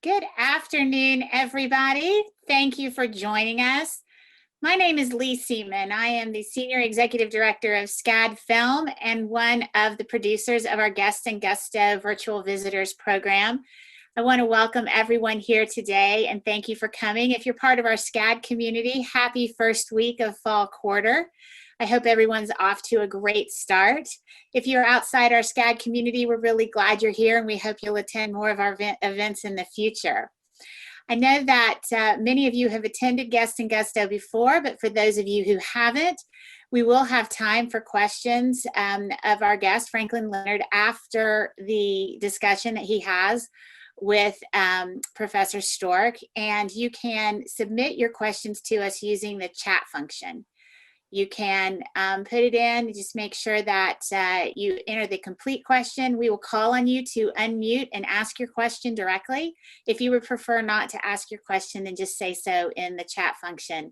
Good afternoon, everybody. Thank you for joining us. My name is Lee Seaman. I am the Senior Executive Director of SCAD Film and one of the producers of our Guest and Gusto Virtual Visitors program. I want to welcome everyone here today and thank you for coming. If you're part of our SCAD community, happy first week of fall quarter. I hope everyone's off to a great start. If you're outside our SCAD community, we're really glad you're here and we hope you'll attend more of our events in the future. I know that many of you have attended Guest and Gusto before, but for those of you who haven't, we will have time for questions of our guest, Franklin Leonard, after the discussion that he has with Professor Stork, and you can submit your questions to us using the chat function. You can put it in, just make sure that you enter the complete question. We will call on you to unmute and ask your question directly. If you would prefer not to ask your question, then just say so in the chat function.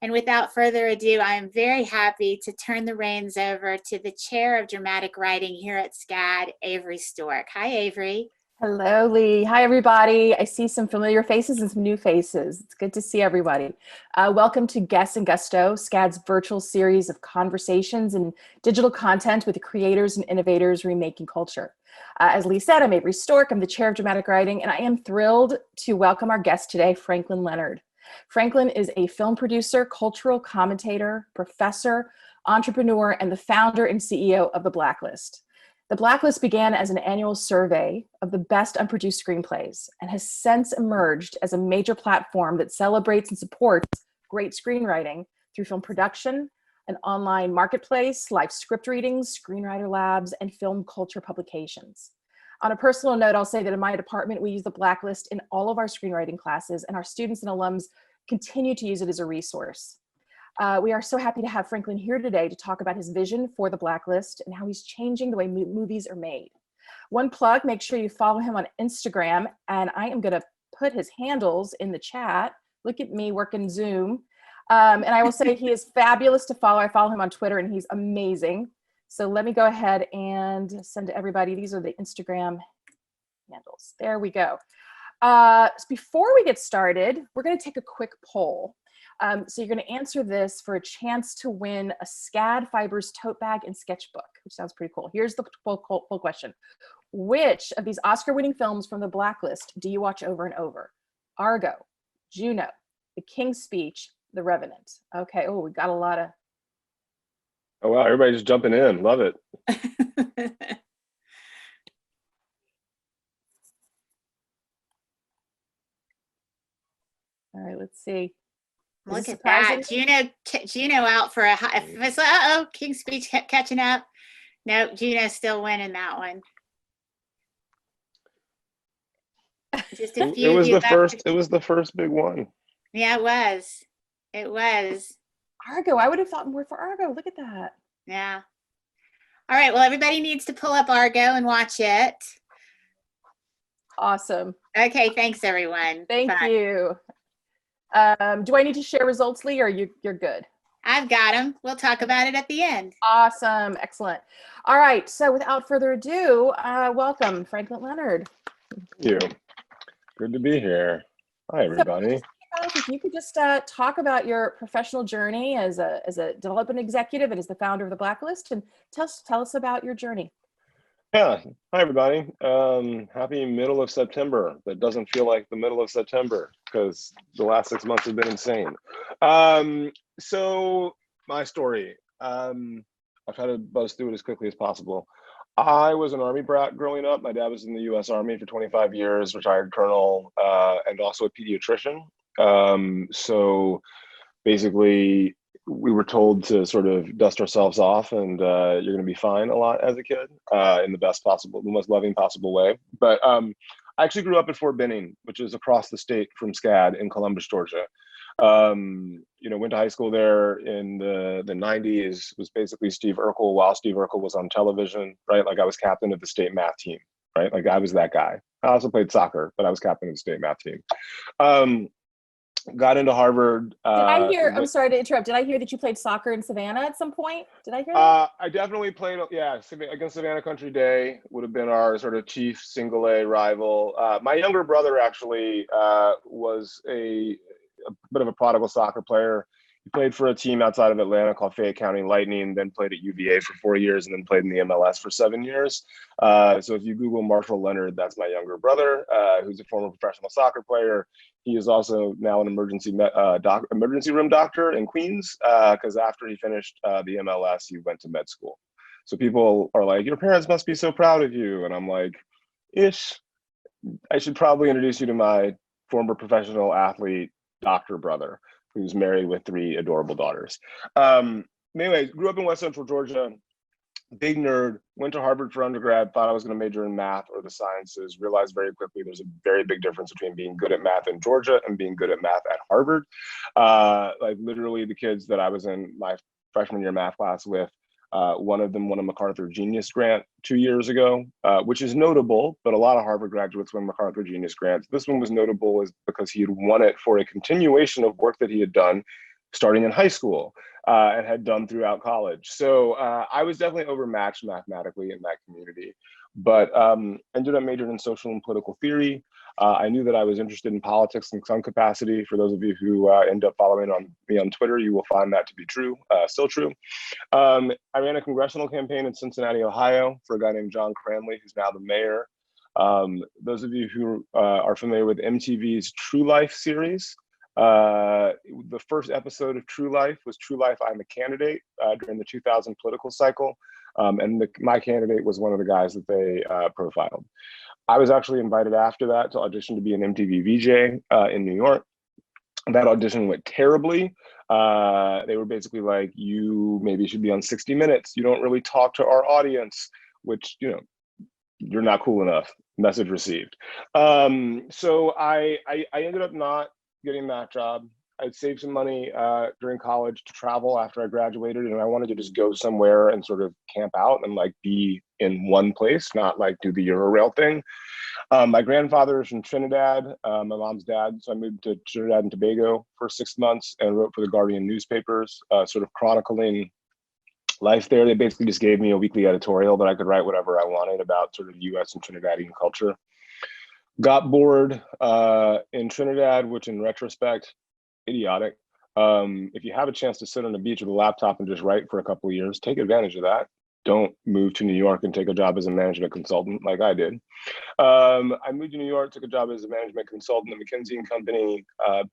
And without further ado, I am very happy to turn the reins over to the Chair of Dramatic Writing here at SCAD, Avery Stork. Hi, Avery. Hello, Lee. Hi, everybody. I see some familiar faces and some new faces. It's good to see everybody. Welcome to Guest and Gusto, SCAD's virtual series of conversations and digital content with the creators and innovators remaking culture. As Lee said, I'm Avery Stork. I'm the Chair of Dramatic Writing, and I am thrilled to welcome our guest today, Franklin Leonard. Franklin is a film producer, cultural commentator, professor, entrepreneur, and the founder and CEO of The Blacklist. The Blacklist began as an annual survey of the best unproduced screenplays and has since emerged as a major platform that celebrates and supports great screenwriting through film production, an online marketplace, live script readings, screenwriter labs, and film culture publications. On a personal note, I'll say that in my department, we use The Blacklist in all of our screenwriting classes, and our students and alums continue to use it as a resource. We are so happy to have Franklin here today to talk about his vision for The Blacklist and how he's changing the way movies are made. One plug, make sure you follow him on Instagram, and I am gonna put his handles in the chat. Look at me working Zoom. And I will say he is fabulous to follow. I follow him on Twitter and he's amazing. So let me go ahead and send to everybody. These are the Instagram handles. There we go. Before we get started, we're gonna take a quick poll. So you're going to answer this for a chance to win a SCAD Fibers tote bag and sketchbook, which sounds pretty cool. Here's the poll question. Which of these Oscar-winning films from The Blacklist do you watch over and over? Argo, Juno, The King's Speech, The Revenant. Okay, oh, we got a lot of... Oh, wow, everybody's just jumping in. Love it. All right, let's see. Look at that. Juno out for a high. Uh-oh, King's Speech catching up. Nope, Juno's still winning that one. Just a few. It was the first big one. Yeah, it was. It was. Argo. I would have thought more for Argo. Look at that. Yeah. All right. Well, everybody needs to pull up Argo and watch it. Awesome. Okay. Thanks, everyone. Thank you. Do I need to share results, Lee, or you're good? I've got them. We'll talk about it at the end. Awesome. Excellent. All right. So without further ado, welcome, Franklin Leonard. Thank you. Good to be here. Hi, everybody. So, if you could just talk about your professional journey as a development executive and as the founder of The Blacklist, and tell us about your journey. Yeah. Hi, everybody. Happy middle of September. That doesn't feel like the middle of September because the last 6 months have been insane. So my story, I'll try to buzz through it as quickly as possible. I was an Army brat growing up. My dad was in the U.S. Army for 25 years, retired colonel, and also a pediatrician. So basically, we were told to sort of dust ourselves off and you're going to be fine a lot as a kid in the most loving possible way. But I actually grew up at Fort Benning, which is across the state from SCAD in Columbus, Georgia. Went to high school there in the 90s, was basically Steve Urkel while Steve Urkel was on television, right? Like I was captain of the state math team, right? Like I was that guy. I also played soccer, but I was captain of the state math team. got into Harvard. Did I hear, I'm sorry to interrupt, did I hear that you played soccer in Savannah at some point? Did I hear that? I definitely played, yeah, against Savannah Country Day would have been our sort of chief single A rival. My younger brother actually was a bit of a prodigal soccer player. He played for a team outside of Atlanta called Fayette County Lightning, then played at UVA for 4 years, and then played in the MLS for 7 years. So if you Google Marshall Leonard, that's my younger brother, who's a former professional soccer player. He is also now an emergency room doctor in Queens, because after he finished the MLS, he went to med school. So people are like, your parents must be so proud of you. And I'm like, ish, I should probably introduce you to my former professional athlete, doctor brother, who's married with 3 adorable daughters. Anyways, grew up in West Central Georgia, big nerd, went to Harvard for undergrad, thought I was going to major in math or the sciences, realized very quickly there's a very big difference between being good at math in Georgia and being good at math at Harvard. Like literally the kids that I was in my freshman year math class with, one of them won a MacArthur Genius Grant 2 years ago, which is notable, but a lot of Harvard graduates win MacArthur Genius Grants. This one was notable because he had won it for a continuation of work that he had done starting in high school and had done throughout college. So I was definitely overmatched mathematically in that community, but ended up majoring in social and political theory. I knew that I was interested in politics in some capacity. For those of you who end up following me on Twitter, you will find that to be true, still true. I ran a congressional campaign in Cincinnati, Ohio for a guy named John Cranley, who's now the mayor. Those of you who are familiar with MTV's True Life series, the first episode of True Life was True Life, I'm a Candidate during the 2000 political cycle. And my candidate was one of the guys that they profiled. I was actually invited after that to audition to be an MTV VJ in New York. That audition went terribly. They were basically like, you maybe should be on 60 Minutes. You don't really talk to our audience, which, you know, you're not cool enough. Message received. So I ended up not getting that job. I'd saved some money during college to travel after I graduated, and I wanted to just go somewhere and sort of camp out and like be in one place, not like do the Eurorail thing. My grandfather is from Trinidad, my mom's dad, so I moved to Trinidad and Tobago for 6 months and wrote for the Guardian newspapers, sort of chronicling life there. They basically just gave me a weekly editorial that I could write whatever I wanted about sort of US and Trinidadian culture. Got bored in Trinidad, which in retrospect, idiotic. If you have a chance to sit on the beach with a laptop and just write for a couple of years, take advantage of that. Don't move to New York and take a job as a management consultant like I did. I moved to New York, took a job as a management consultant at McKinsey & Company,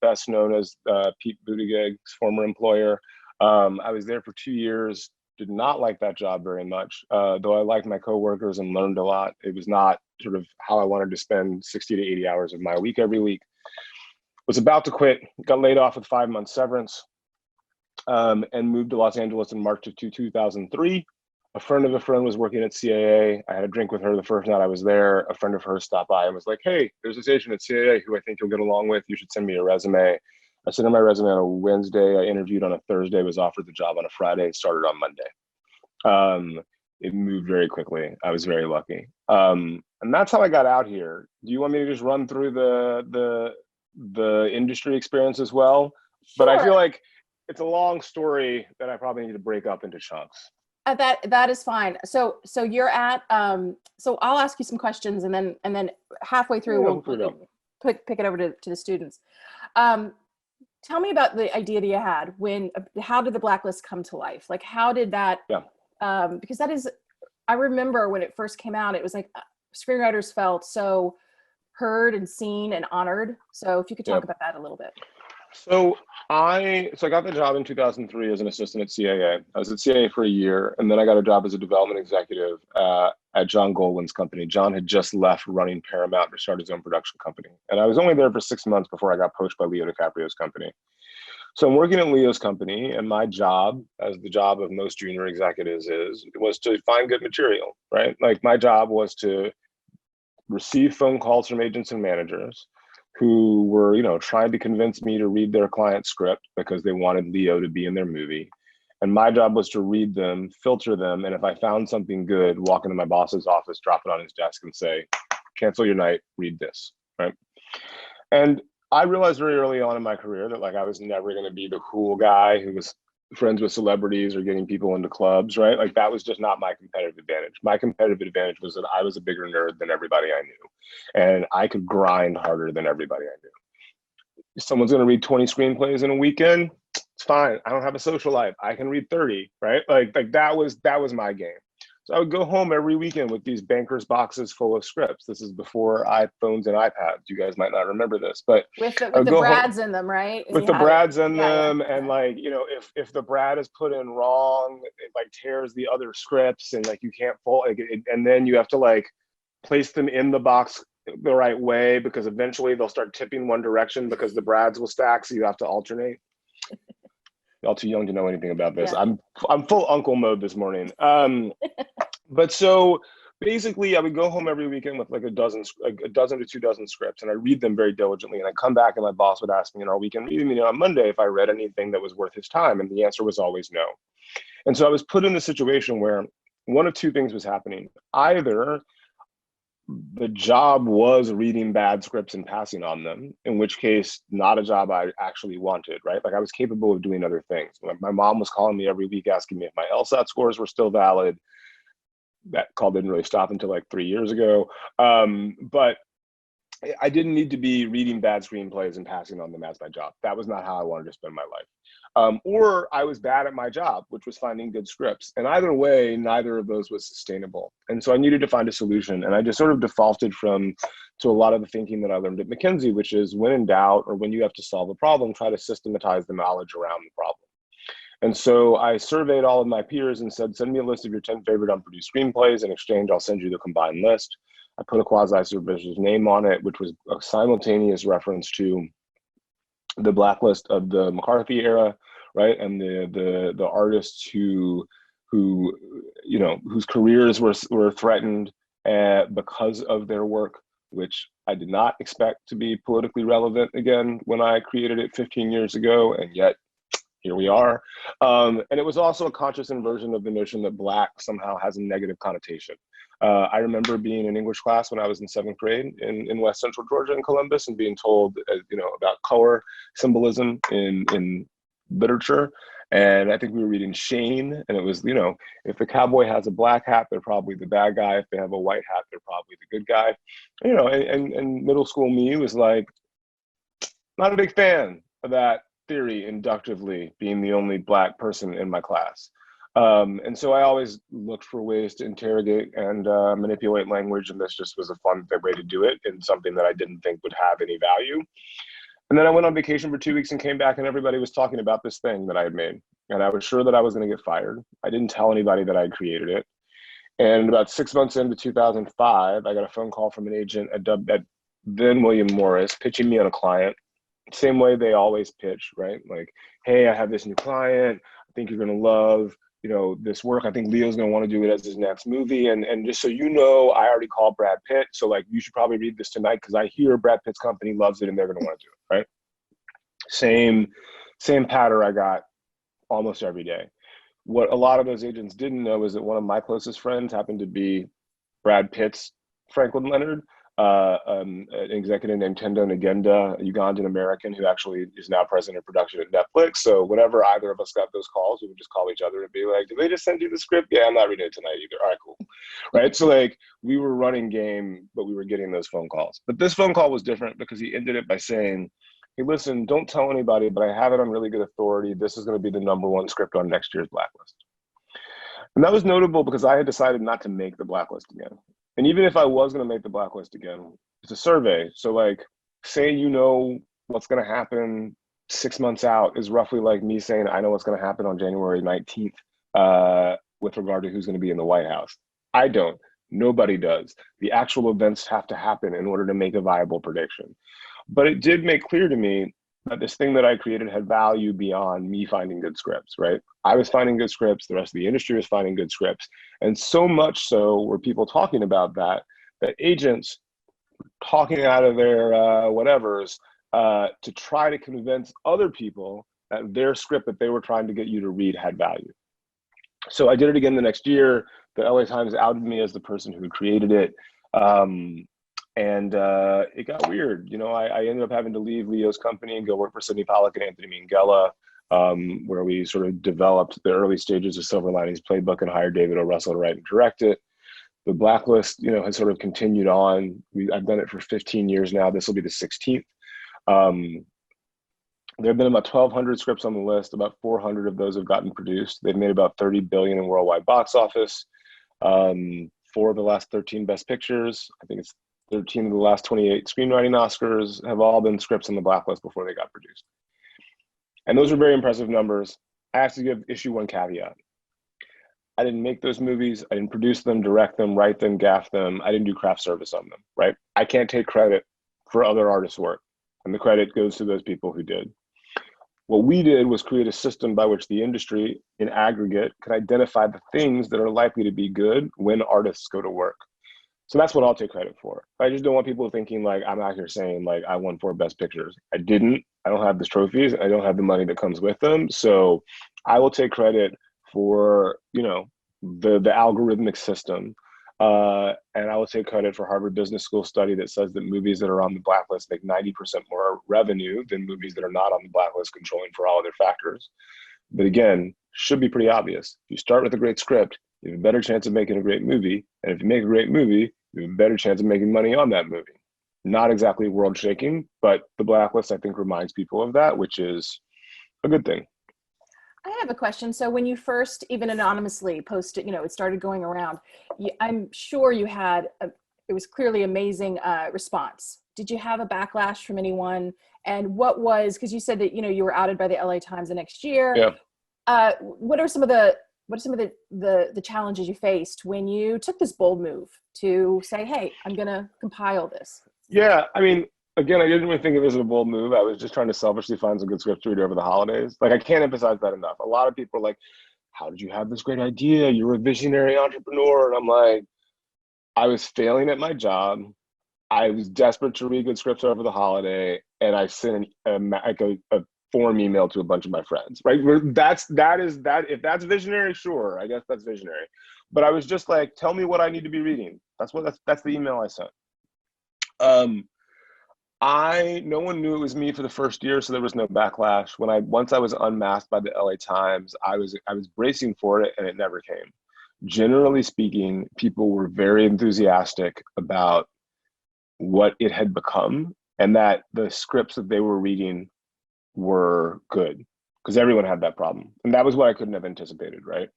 best known as Pete Buttigieg's former employer. I was there for 2 years, did not like that job very much, though I liked my coworkers and learned a lot. It was not sort of how I wanted to spend 60 to 80 hours of my week every week. Was about to quit, got laid off with 5 months severance, and moved to Los Angeles in March of 2003. A friend of a friend was working at CAA. I had a drink with her the first night I was there. A friend of hers stopped by and was like, hey, there's this agent at CAA who I think you'll get along with. You should send me a resume. I sent her my resume on a Wednesday. I interviewed on a Thursday, was offered the job on a Friday, and started on Monday. It moved very quickly. I was very lucky. And that's how I got out here. Do you want me to just run through the industry experience as well? But I feel like it's a long story that I probably need to break up into chunks. That is fine. So you're at so I'll ask you some questions and then halfway through we'll pick it over to the students. Tell me about the idea that you had how did the Blacklist come to life? Like how did that? Yeah. Because that is, I remember when it first came out, it was like screenwriters felt so heard and seen and honored. So if you could talk about that a little bit. So I got the job in 2003 as an assistant at CAA. I was at CAA for a year, and then I got a job as a development executive at John Goldwyn's company. John had just left running Paramount to start his own production company. And I was only there for 6 months before I got poached by Leo DiCaprio's company. So I'm working at Leo's company, and my job, as the job of most junior executives was to find good material, right? Like my job was to receive phone calls from agents and managers who were, trying to convince me to read their client script because they wanted Leo to be in their movie. And my job was to read them, filter them, and if I found something good, walk into my boss's office, drop it on his desk and say, cancel your night, read this, right? And I realized very early on in my career that like I was never going to be the cool guy who was friends with celebrities or getting people into clubs, right? Like that was just not my competitive advantage. My competitive advantage was that I was a bigger nerd than everybody I knew, and I could grind harder than everybody I knew. If someone's going to read 20 screenplays in a weekend, it's fine. I don't have a social life. I can read 30, right? Like that was my game. So I would go home every weekend with these bankers boxes full of scripts. This is before iPhones and iPads. You guys might not remember this, but With I would the go home brads in them, right? with You the had it. brads in Yeah, them, yeah. and like, you know, if the brad is put in wrong, it like tears the other scripts, and like you can't fold like and then you have to like place them in the box the right way, because eventually they'll start tipping one direction because the brads will stack, so you have to alternate. Y'all too young to know anything about this. Yeah. I'm full uncle mode this morning. But so basically I would go home every weekend with like a dozen to 2 dozen scripts, and I read them very diligently, and I come back and my boss would ask me in our weekend reading meeting on Monday if I read anything that was worth his time, and the answer was always no. And so I was put in the situation where one of two things was happening. Either the job was reading bad scripts and passing on them, in which case not a job I actually wanted, right? Like I was capable of doing other things. Like my mom was calling me every week asking me if my LSAT scores were still valid. That call didn't really stop until like 3 years ago. But I didn't need to be reading bad screenplays and passing on them as my job. That was not how I wanted to spend my life. Or I was bad at my job, which was finding good scripts. And either way, neither of those was sustainable. And so I needed to find a solution. And I just sort of defaulted to a lot of the thinking that I learned at McKinsey, which is when in doubt or when you have to solve a problem, try to systematize the knowledge around the problem. And so I surveyed all of my peers and said, send me a list of your 10 favorite unproduced screenplays. In exchange, I'll send you the combined list. I put a quasi-supervisor's name on it, which was a simultaneous reference to the blacklist of the McCarthy era, right? And the artists who you know, whose careers were threatened because of their work, which I did not expect to be politically relevant again when I created it 15 years ago, and yet here we are. And it was also a conscious inversion of the notion that Black somehow has a negative connotation. I remember being in English class when I was in 7th grade in West Central Georgia in Columbus, and being told, you know, about color symbolism in literature. And I think we were reading Shane, and it was, you know, if the cowboy has a black hat, they're probably the bad guy. If they have a white hat, they're probably the good guy. You know, and middle school me was like, not a big fan of that theory inductively, being the only Black person in my class. And so I always looked for ways to interrogate and manipulate language, and this just was a fun way to do it, and something that I didn't think would have any value. And then I went on vacation for 2 weeks and came back, and everybody was talking about this thing that I had made. And I was sure that I was going to get fired. I didn't tell anybody that I had created it. And about 6 months into 2005, I got a phone call from an agent at then William Morris pitching me on a client. Same way they always pitch, right? Like, hey, I have this new client. I think you're going to love, you know, this work. I think Leo's going to want to do it as his next movie. And just so you know, I already called Brad Pitt. So like, you should probably read this tonight, because I hear Brad Pitt's company loves it and they're going to want to do it, right? Same pattern I got almost every day. What a lot of those agents didn't know is that one of my closest friends happened to be Brad Pitt's Franklin Leonard, an executive named Tendo Ngenda, a Ugandan American who actually is now president of production at Netflix. So whenever either of us got those calls, we would just call each other and be like, did they just send you the script? Yeah, I'm not reading it tonight either. All right, cool. Right? So like, we were running game, but we were getting those phone calls. But this phone call was different because he ended it by saying, hey, listen, don't tell anybody, but I have it on really good authority. This is going to be the #1 script on next year's blacklist. And that was notable because I had decided not to make the blacklist again. And even if I was going to make the blacklist again, it's a survey. So like, saying you know what's going to happen 6 months out is roughly like me saying I know what's going to happen on January 19th with regard to who's going to be in the White House. I don't. Nobody does. The actual events have to happen in order to make a viable prediction. But it did make clear to me that this thing that I created had value beyond me finding good scripts, right? I was finding good scripts, the rest of the industry was finding good scripts. And so much so were people talking about that agents talking out of their whatevers to try to convince other people that their script that they were trying to get you to read had value. So I did it again the next year. The LA Times outed me as the person who created it. And it got weird. You know, I ended up having to leave Leo's company and go work for Sidney Pollack and Anthony Minghella, where we sort of developed the early stages of Silver Linings Playbook and hired David O. Russell to write and direct it. The Blacklist, you know, has sort of continued on. I've done it for 15 years now. This will be the 16th. There have been about 1,200 scripts on the list. About 400 of those have gotten produced. They've made about $30 billion in worldwide box office. 4 of the last 13 Best Pictures. I think it's 13 of the last 28 screenwriting Oscars have all been scripts on the Blacklist before they got produced. And those are very impressive numbers. I have to give issue one caveat. I didn't make those movies. I didn't produce them, direct them, write them, gaff them. I didn't do craft service on them, right? I can't take credit for other artists' work. And the credit goes to those people who did. What we did was create a system by which the industry in aggregate can identify the things that are likely to be good when artists go to work. So that's what I'll take credit for. I just don't want people thinking like I'm out here saying like I won 4 Best Pictures. I didn't. I don't have the trophies. I don't have the money that comes with them. So I will take credit for, you know, the algorithmic system. And I will take credit for Harvard Business School study that says that movies that are on the Blacklist make 90% more revenue than movies that are not on the Blacklist, controlling for all other factors. But again, should be pretty obvious. If you start with a great script, you have a better chance of making a great movie. And if you make a great movie, you have a better chance of making money on that movie. Not exactly world shaking, but the Blacklist, I think, reminds people of that, which is a good thing. I have a question. So when you first, even anonymously posted, you know, it started going around, I'm sure you had, it was clearly amazing response. Did you have a backlash from anyone? And what was, because you said that, you know, you were outed by the LA Times the next year. Yeah. What are some of the challenges you faced when you took this bold move to say, hey, I'm going to compile this? Yeah, I mean, again, I didn't really think of it as a bold move. I was just trying to selfishly find some good scripts to read over the holidays. Like, I can't emphasize that enough. A lot of people are like, how did you have this great idea? You're a visionary entrepreneur. And I'm like, I was failing at my job. I was desperate to read good scripts over the holiday. And I sent a form email to a bunch of my friends, right? If that's visionary, sure, I guess that's visionary. But I was just like, tell me what I need to be reading. That's the email I sent. No one knew it was me for the first year, so there was no backlash. Once I was unmasked by the LA Times, I was bracing for it, and it never came. Generally speaking, people were very enthusiastic about what it had become, and that the scripts that they were reading were good, because everyone had that problem, and that was what I couldn't have anticipated, right?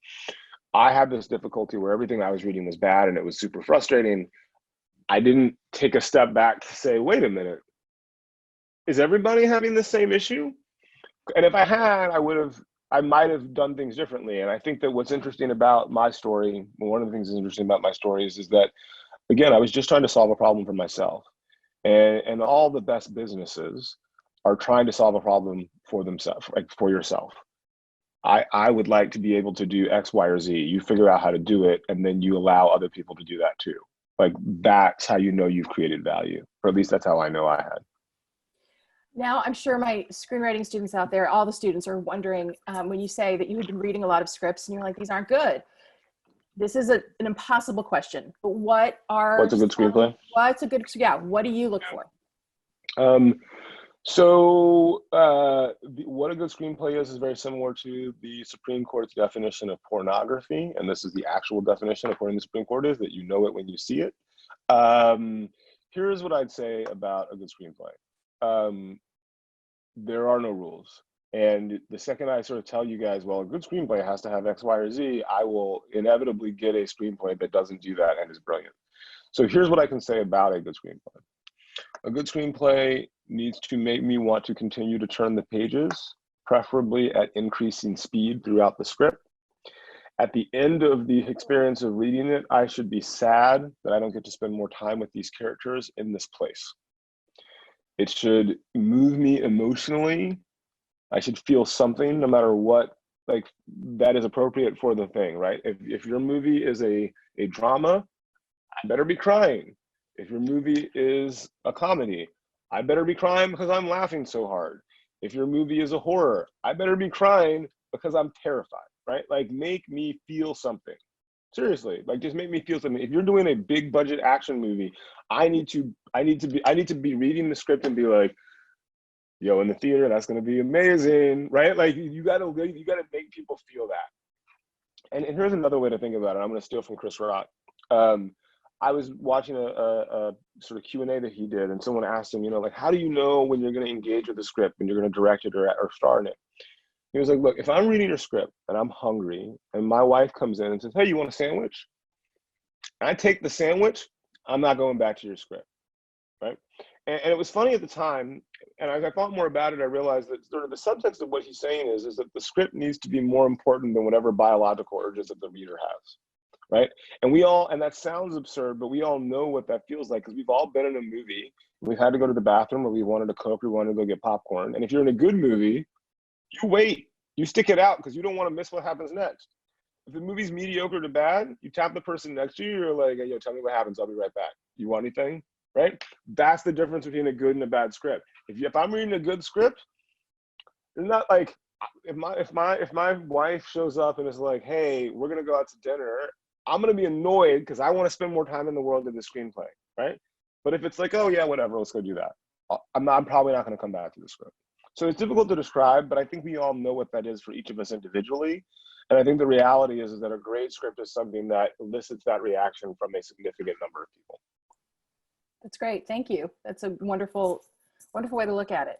I had this difficulty where everything I was reading was bad, and it was super frustrating. I didn't take a step back to say, wait a minute, is everybody having the same issue? And if I had, I might have done things differently. And I think that what's interesting about my story, one of the things that's interesting about my stories is that, again, I was just trying to solve a problem for myself. And all the best businesses are trying to solve a problem for themselves, like for yourself. I would like to be able to do X, Y, or Z. You figure out how to do it, and then you allow other people to do that too. Like, that's how you know you've created value, or at least that's how I know I had. Now, I'm sure my screenwriting students out there, all the students are wondering, when you say that you had been reading a lot of scripts and you're like, these aren't good. This is an impossible question, but what's a good screenplay? What do you look for? What a good screenplay is very similar to the Supreme Court's definition of pornography. And this is the actual definition according to the Supreme Court, is that you know it when you see it. Here's what I'd say about a good screenplay. There are no rules. And the second I sort of tell you guys, well, a good screenplay has to have X, Y, or Z, I will inevitably get a screenplay that doesn't do that and is brilliant. So here's what I can say about a good screenplay. A good screenplay needs to make me want to continue to turn the pages, preferably at increasing speed throughout the script. At the end of the experience of reading it, I should be sad that I don't get to spend more time with these characters in this place. It should move me emotionally. I should feel something no matter what, like, that is appropriate for the thing, right? If your movie is a drama, I better be crying. If your movie is a comedy, I better be crying because I'm laughing so hard. If your movie is a horror, I better be crying because I'm terrified, right? Like, make me feel something. Seriously, like just make me feel something. If you're doing a big budget action movie, I need to be reading the script and be like, yo, in the theater, that's gonna be amazing, right? Like you gotta make people feel that. And here's another way to think about it. I'm gonna steal from Chris Rock. I was watching a sort of Q&A that he did, and someone asked him, like, how do you know when you're gonna engage with the script, when you're gonna direct it or star in it? He was like, look, if I'm reading a script and I'm hungry and my wife comes in and says, hey, you want a sandwich? And I take the sandwich, I'm not going back to your script, right? And it was funny at the time, and as I thought more about it, I realized that sort of the subtext of what he's saying is that the script needs to be more important than whatever biological urges that the reader has, right? And that sounds absurd, but we all know what that feels like because we've all been in a movie, we've had to go to the bathroom or we wanted to coke, we wanted to go get popcorn. And if you're in a good movie, you wait, you stick it out because you don't want to miss what happens next. If the movie's mediocre to bad, you tap the person next to you, you're like, hey, yo, tell me what happens, I'll be right back. You want anything, right? That's the difference between a good and a bad script. If I'm reading a good script, it's not like, if my wife shows up and is like, hey, we're gonna go out to dinner, I'm gonna be annoyed because I want to spend more time in the world than the screenplay, right? But if it's like, oh yeah, whatever, let's go do that, I'm probably not gonna come back to the script. So it's difficult to describe, but I think we all know what that is for each of us individually. And I think the reality is that a great script is something that elicits that reaction from a significant number of people. That's great. Thank you. That's a wonderful, wonderful way to look at it.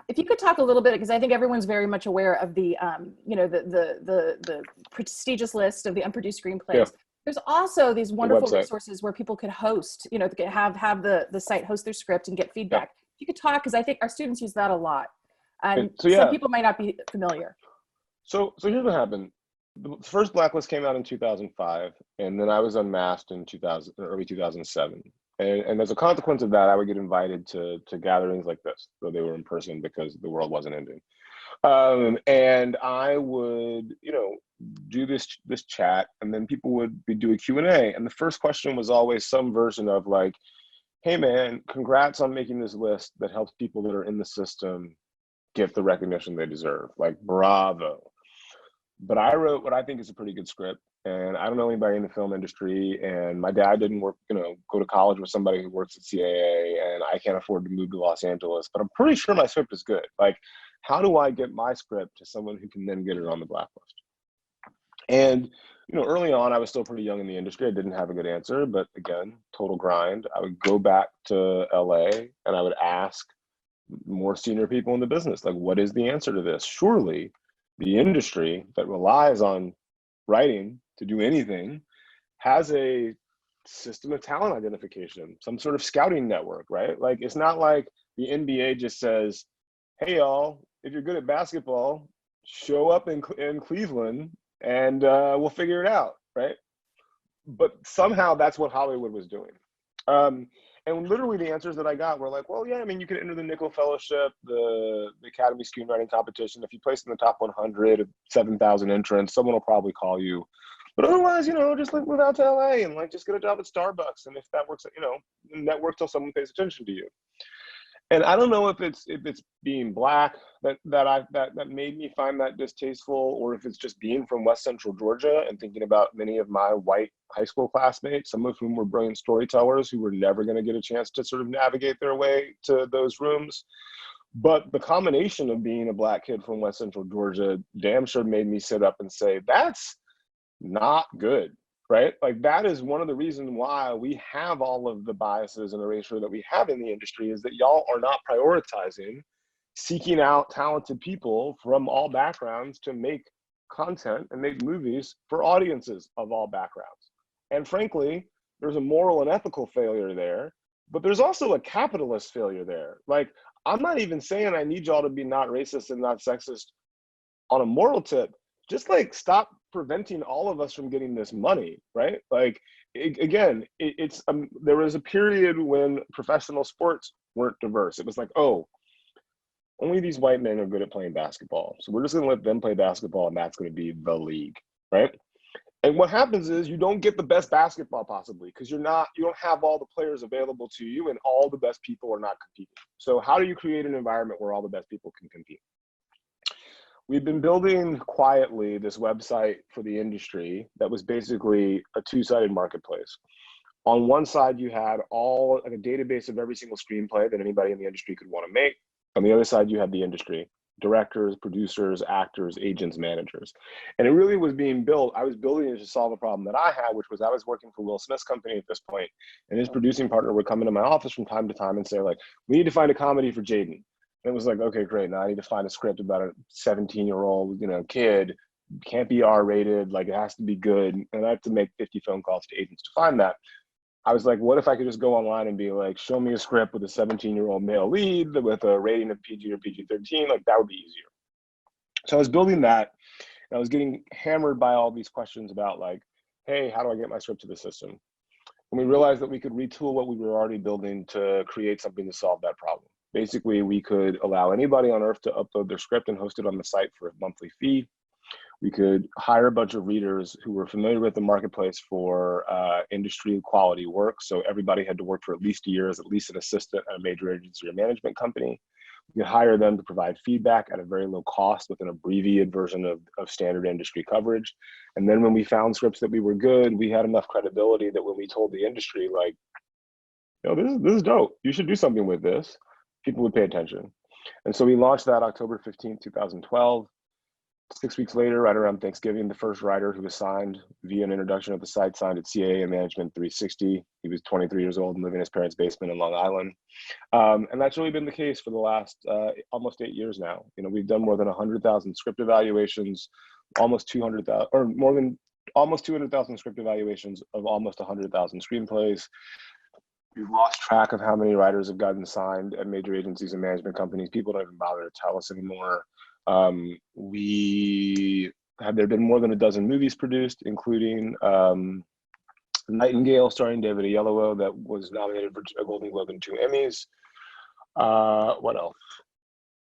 If you could talk a little bit, because I think everyone's very much aware of the, the prestigious list of the unproduced screenplays. Yeah. There's also these wonderful resources where people could host, have the site host their script and get feedback. Yeah. You could talk, because I think our students use that a lot. And so, some people might not be familiar. So here's what happened. The first Blacklist came out in 2005, and then I was unmasked in early 2007. And as a consequence of that, I would get invited to gatherings like this, though they were in person because the world wasn't ending. And I would, do this chat, and then people would do a Q&A. And the first question was always some version of like, hey man, congrats on making this list that helps people that are in the system get the recognition they deserve. Like, bravo. But I wrote what I think is a pretty good script, and I don't know anybody in the film industry, and my dad didn't work, go to college with somebody who works at CAA, and I can't afford to move to Los Angeles, but I'm pretty sure my script is good. Like, how do I get my script to someone who can then get it on the Blacklist? And, early on, I was still pretty young in the industry. I didn't have a good answer, but again, total grind. I would go back to LA and I would ask more senior people in the business, like, what is the answer to this? Surely the industry that relies on writing to do anything has a system of talent identification, some sort of scouting network, right? Like, it's not like the NBA just says, hey y'all, if you're good at basketball, show up in Cleveland and we'll figure it out, right? But somehow that's what Hollywood was doing. And literally the answers that I got were like, well, yeah, I mean, you can enter the Nickel Fellowship, the Academy Screenwriting Competition. If you place in the top 100 of 7,000 entrants, someone will probably call you. But otherwise, just like move out to LA and like just get a job at Starbucks. And if that works, network till someone pays attention to you. And I don't know if it's being Black that made me find that distasteful, or if it's just being from West Central Georgia and thinking about many of my white high school classmates, some of whom were brilliant storytellers who were never going to get a chance to sort of navigate their way to those rooms. But the combination of being a Black kid from West Central Georgia damn sure made me sit up and say, that's not good. Right? Like, that is one of the reasons why we have all of the biases and erasure that we have in the industry, is that y'all are not prioritizing seeking out talented people from all backgrounds to make content and make movies for audiences of all backgrounds. And frankly, there's a moral and ethical failure there, but there's also a capitalist failure there. Like, I'm not even saying I need y'all to be not racist and not sexist on a moral tip. Just like stop preventing all of us from getting this money, right? Like, there was a period when professional sports weren't diverse. It was like, oh, only these white men are good at playing basketball, so we're just gonna let them play basketball and that's gonna be the league, right? And what happens is you don't get the best basketball possibly because you don't have all the players available to you, and all the best people are not competing. So how do you create an environment where all the best people can compete? we've been building quietly this website for the industry that was basically a two-sided marketplace. On one side, you had all like a database of every single screenplay that anybody in the industry could want to make. On the other side, you had the industry, directors, producers, actors, agents, managers. And it really was being built. I was building it to solve a problem that I had, which was I was working for Will Smith's company at this point, and his producing partner would come into my office from time to time and say, like, we need to find a comedy for Jaden. And it was like, okay, great. Now I need to find a script about a 17-year-old, kid. Can't be R-rated. Like, it has to be good. And I have to make 50 phone calls to agents to find that. I was like, what if I could just go online and be like, show me a script with a 17-year-old male lead with a rating of PG or PG-13? Like, that would be easier. So I was building that, and I was getting hammered by all these questions about, like, hey, how do I get my script to the system? And we realized that we could retool what we were already building to create something to solve that problem. Basically, we could allow anybody on earth to upload their script and host it on the site for a monthly fee. We could hire a bunch of readers who were familiar with the marketplace for industry quality work. So everybody had to work for at least a year as at least an assistant at a major agency or management company. We could hire them to provide feedback at a very low cost with an abbreviated version of standard industry coverage. And then when we found scripts that we were good, we had enough credibility that when we told the industry, like, this is dope, you should do something with this, people would pay attention. And so we launched that October 15th, 2012. 6 weeks later, right around Thanksgiving, the first writer who was signed via an introduction at the site signed at CAA and Management 360. He was 23 years old and living in his parents' basement in Long Island. And that's really been the case for the last almost 8 years now. We've done more than 100,000 script evaluations, almost 200,000 script evaluations of almost 100,000 screenplays. We've lost track of how many writers have gotten signed at major agencies and management companies. People don't even bother to tell us anymore. There been more than a dozen movies produced, including Nightingale starring David Oyelowo that was nominated for a Golden Globe and 2 Emmys. What else?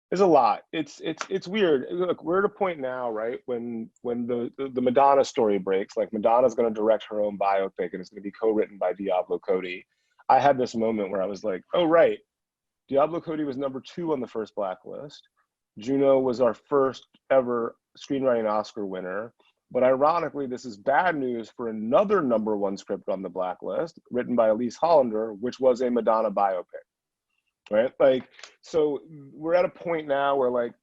There's a lot. It's weird. Look, we're at a point now, right, when the Madonna story breaks, like Madonna's going to direct her own biopic and it's going to be co-written by Diablo Cody. I had this moment where I was like, oh, right. Diablo Cody was #2 on the first Blacklist. Juno was our first ever screenwriting Oscar winner. But ironically, this is bad news for another #1 script on the Blacklist, written by Elise Hollander, which was a Madonna biopic, right? Like, so we're at a point now where, like,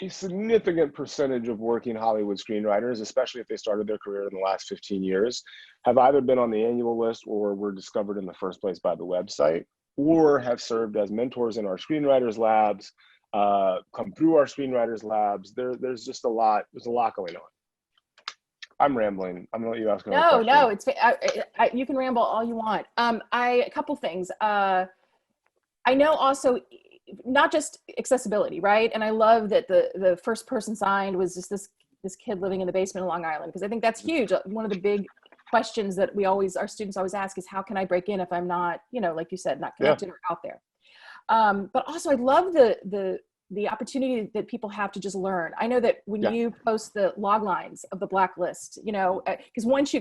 a significant percentage of working Hollywood screenwriters, especially if they started their career in the last 15 years, have either been on the annual list or were discovered in the first place by the website, or have served as mentors in our screenwriters labs, come through our screenwriters labs. There's just a lot. There's a lot going on. I'm rambling. I'm gonna let you ask another question. No, it's you can ramble all you want. A couple things. I know also not just accessibility, right? And I love that the first person signed was just this kid living in the basement of Long Island, because I think that's huge. One of the big questions that our students always ask is, how can I break in if I'm not, like you said, not connected or out there? But also I love the opportunity that people have to just learn. I know that when you post the log lines of the Blacklist, because once you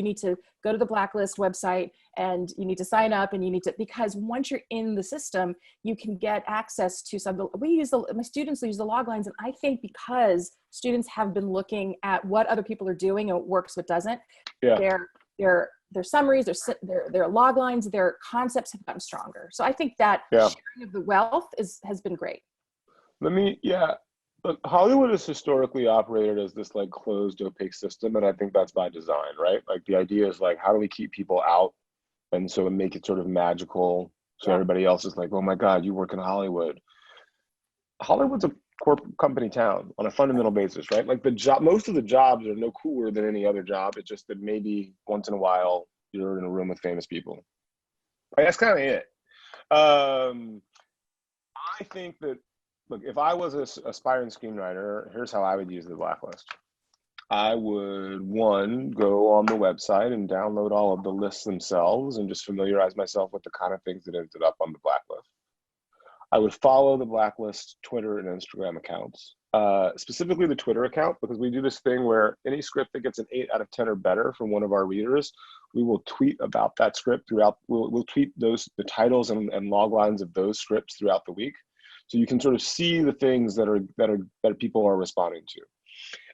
need to go to the Blacklist website and you need to sign up, and because once you're in the system, you can get access to my students use the log lines. And I think because students have been looking at what other people are doing and what works, what doesn't, their summaries, their log lines, their concepts have gotten stronger. So I think that sharing of the wealth has been great. Look, Hollywood has historically operated as this like closed, opaque system, and I think that's by design, right? Like the idea is like, how do we keep people out, and so make it sort of magical, so everybody else is like, oh my God, you work in Hollywood. Hollywood's a corporate company town on a fundamental basis, right? Like most of the jobs are no cooler than any other job. It's just that maybe once in a while you're in a room with famous people. Like, that's kind of it. I think that, look, if I was an aspiring screenwriter, here's how I would use the Blacklist. I would, one, go on the website and download all of the lists themselves and just familiarize myself with the kind of things that ended up on the Blacklist. I would follow the Blacklist Twitter and Instagram accounts, specifically the Twitter account, because we do this thing where any script that gets an 8 out of 10 or better from one of our readers, we will tweet about that script throughout. We'll tweet the titles and log lines of those scripts throughout the week. So you can sort of see the things that people are responding to.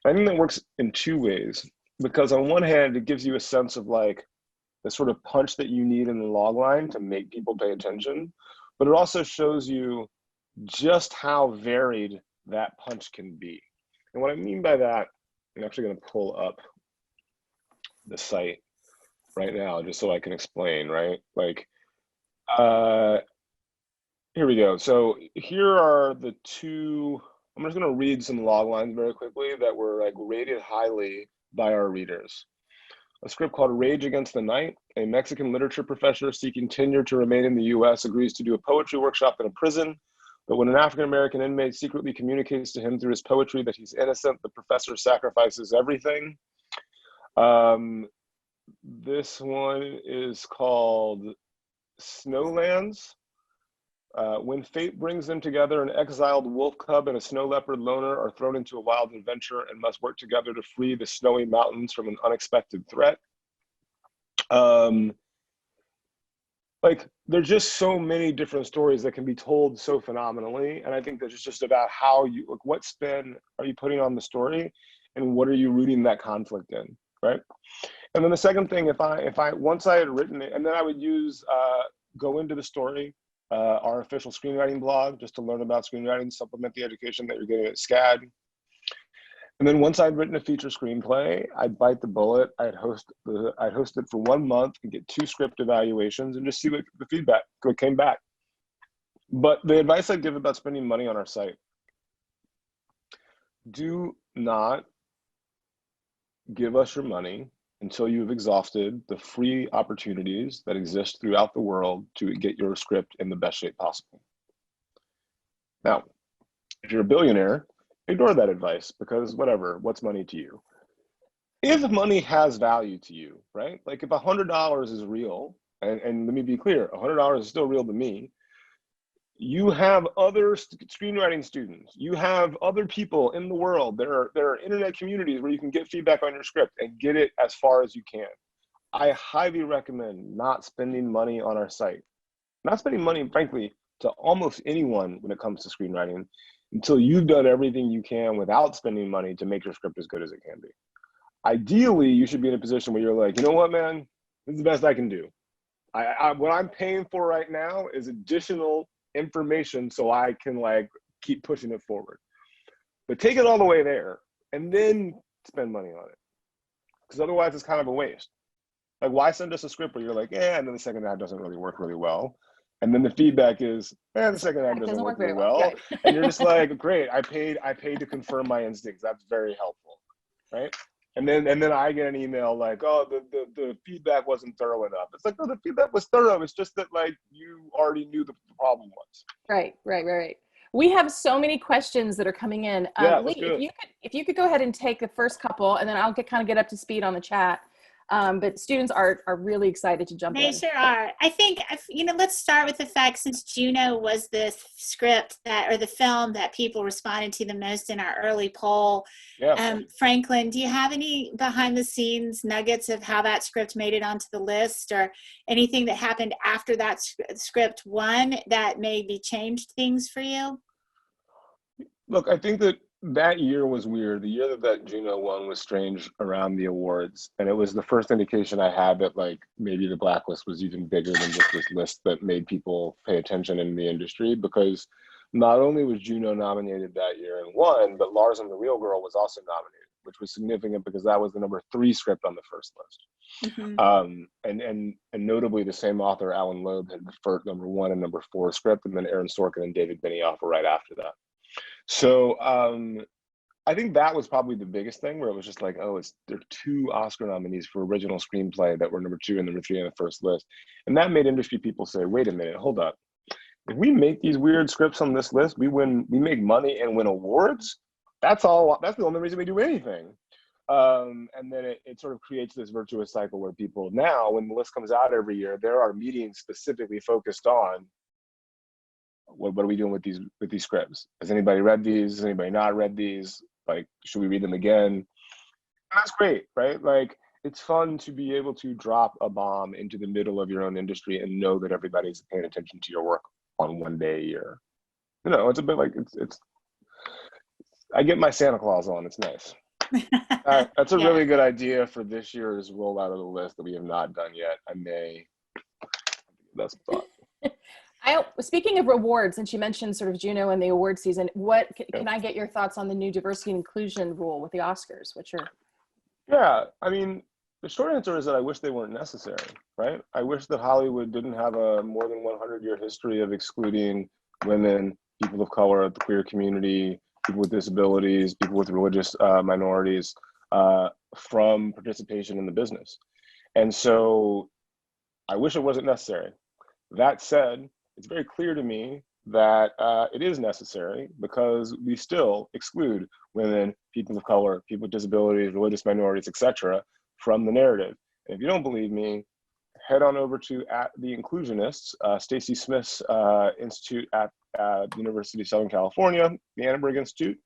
I think that works in two ways, because on one hand, it gives you a sense of like the sort of punch that you need in the log line to make people pay attention, but it also shows you just how varied that punch can be. And what I mean by that, I'm actually going to pull up the site right now just so I can explain, right? Like, here we go. So here are the two, I'm just going to read some log lines very quickly that were like rated highly by our readers. A script called Rage Against the Night. A Mexican literature professor seeking tenure to remain in the US agrees to do a poetry workshop in a prison. But when an African-American inmate secretly communicates to him through his poetry that he's innocent, the professor sacrifices everything. This one is called Snowlands. When fate brings them together, an exiled wolf cub and a snow leopard loner are thrown into a wild adventure and must work together to free the snowy mountains from an unexpected threat. Like, there's just so many different stories that can be told so phenomenally. And I think that it's just about how you, like, what spin are you putting on the story and what are you rooting that conflict in, right? And then the second thing, once I had written it, and then I would use, go into the story, our official screenwriting blog, just to learn about screenwriting, supplement the education that you're getting at SCAD. And then once I'd written a feature screenplay, I'd bite the bullet. I'd host it for 1 month and get 2 script evaluations and just see what the feedback came back. But the advice I'd give about spending money on our site: do not give us your money until you've exhausted the free opportunities that exist throughout the world to get your script in the best shape possible. Now, if you're a billionaire, ignore that advice, because whatever, what's money to you? If money has value to you, right? Like if $100 is real, and let me be clear, $100 is still real to me, you have other screenwriting students, you have other people in the world, there are internet communities where you can get feedback on your script and get it as far as you can. I highly recommend not spending money on our site. Not spending money, frankly, to almost anyone when it comes to screenwriting, until you've done everything you can without spending money to make your script as good as it can be. Ideally, you should be in a position where you're like, you know what, man, this is the best I can do. What I'm paying for right now is additional information so I can like keep pushing it forward. But take it all the way there and then spend money on it. Because otherwise it's kind of a waste. Like, why send us a script where you're like, yeah, and then the second act doesn't really work really well. And then the feedback is, the second act doesn't work very well. Right. And you're just like, great, I paid to confirm my instincts. That's very helpful, right? And then I get an email like, oh, the feedback wasn't thorough enough. It's like, no, the feedback was thorough. It's just that like you already knew the problem was. Right. We have so many questions that are coming in. Yeah, Lee, if you could go ahead and take the first couple, and then I'll get up to speed on the chat. But students are really excited to jump in. They sure are. I think, let's start with the fact, since Juno was the script or the film that people responded to the most in our early poll. Yeah. Franklin, do you have any behind the scenes nuggets of how that script made it onto the list, or anything that happened after that script won that maybe changed things for you? Look, I think that year was weird. The year that Juno won was strange around the awards. And it was the first indication I had that like maybe the blacklist was even bigger than just this list that made people pay attention in the industry, because not only was Juno nominated that year and won, but Lars and the Real Girl was also nominated, which was significant because that was the number 3 script on the first list. Mm-hmm. And notably the same author, Alan Loeb, had the first number 1 and number 4 script, and then Aaron Sorkin and David Benioff were right after that. So I think that was probably the biggest thing, where it was just like, oh, there are 2 Oscar nominees for original screenplay that were number 2 and number 3 on the first list. And that made industry people say, wait a minute, hold up. If we make these weird scripts on this list, we make money and win awards. That's the only reason we do anything. And then it sort of creates this virtuous cycle where people now, when the list comes out every year, there are meetings specifically focused on what are we doing with these scripts? Has anybody read these? Has anybody not read these? Like, should we read them again? And that's great, right? Like, it's fun to be able to drop a bomb into the middle of your own industry and know that everybody's paying attention to your work on one day a year. You know, it's a bit like it's. I get my Santa Claus on. It's nice. That's a Yeah. really good idea for this year's rollout of the list that we have not done yet. I may. That's a thought. Speaking of awards, and she mentioned sort of Juno and the award season, can I get your thoughts on the new diversity and inclusion rule with the Oscars? Yeah, I mean, the short answer is that I wish they weren't necessary, right? I wish that Hollywood didn't have a more than 100-year history of excluding women, people of color, the queer community, people with disabilities, people with religious minorities from participation in the business. And so I wish it wasn't necessary. That said, it's very clear to me that it is necessary because we still exclude women, people of color, people with disabilities, religious minorities, etc., from the narrative. And if you don't believe me, head on over to The Inclusionists, Stacy Smith's institute at the University of Southern California, the Annenberg Institute.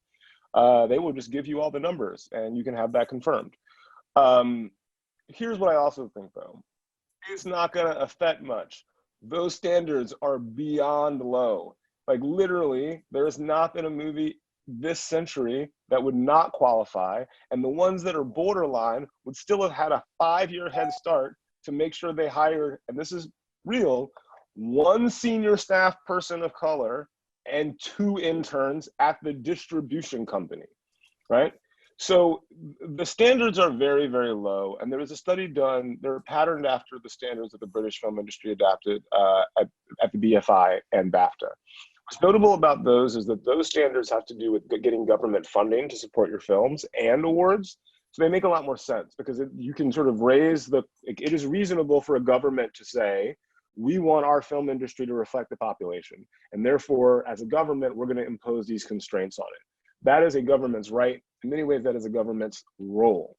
They will just give you all the numbers and you can have that confirmed. Here's what I also think though. It's not going to affect much. Those standards are beyond low. Like literally, there has not been a movie this century that would not qualify. And the ones that are borderline would still have had a 5-year head start to make sure they hired, and this is real, 1 senior staff person of color and 2 interns at the distribution company, right? So the standards are very, very low. And there was a study done, they're patterned after the standards that the British film industry adapted at the BFI and BAFTA. What's notable about those is that those standards have to do with getting government funding to support your films and awards. So they make a lot more sense because you can sort of it is reasonable for a government to say, we want our film industry to reflect the population. And therefore, as a government, we're going to impose these constraints on it. That is a government's right. In many ways, that is a government's role.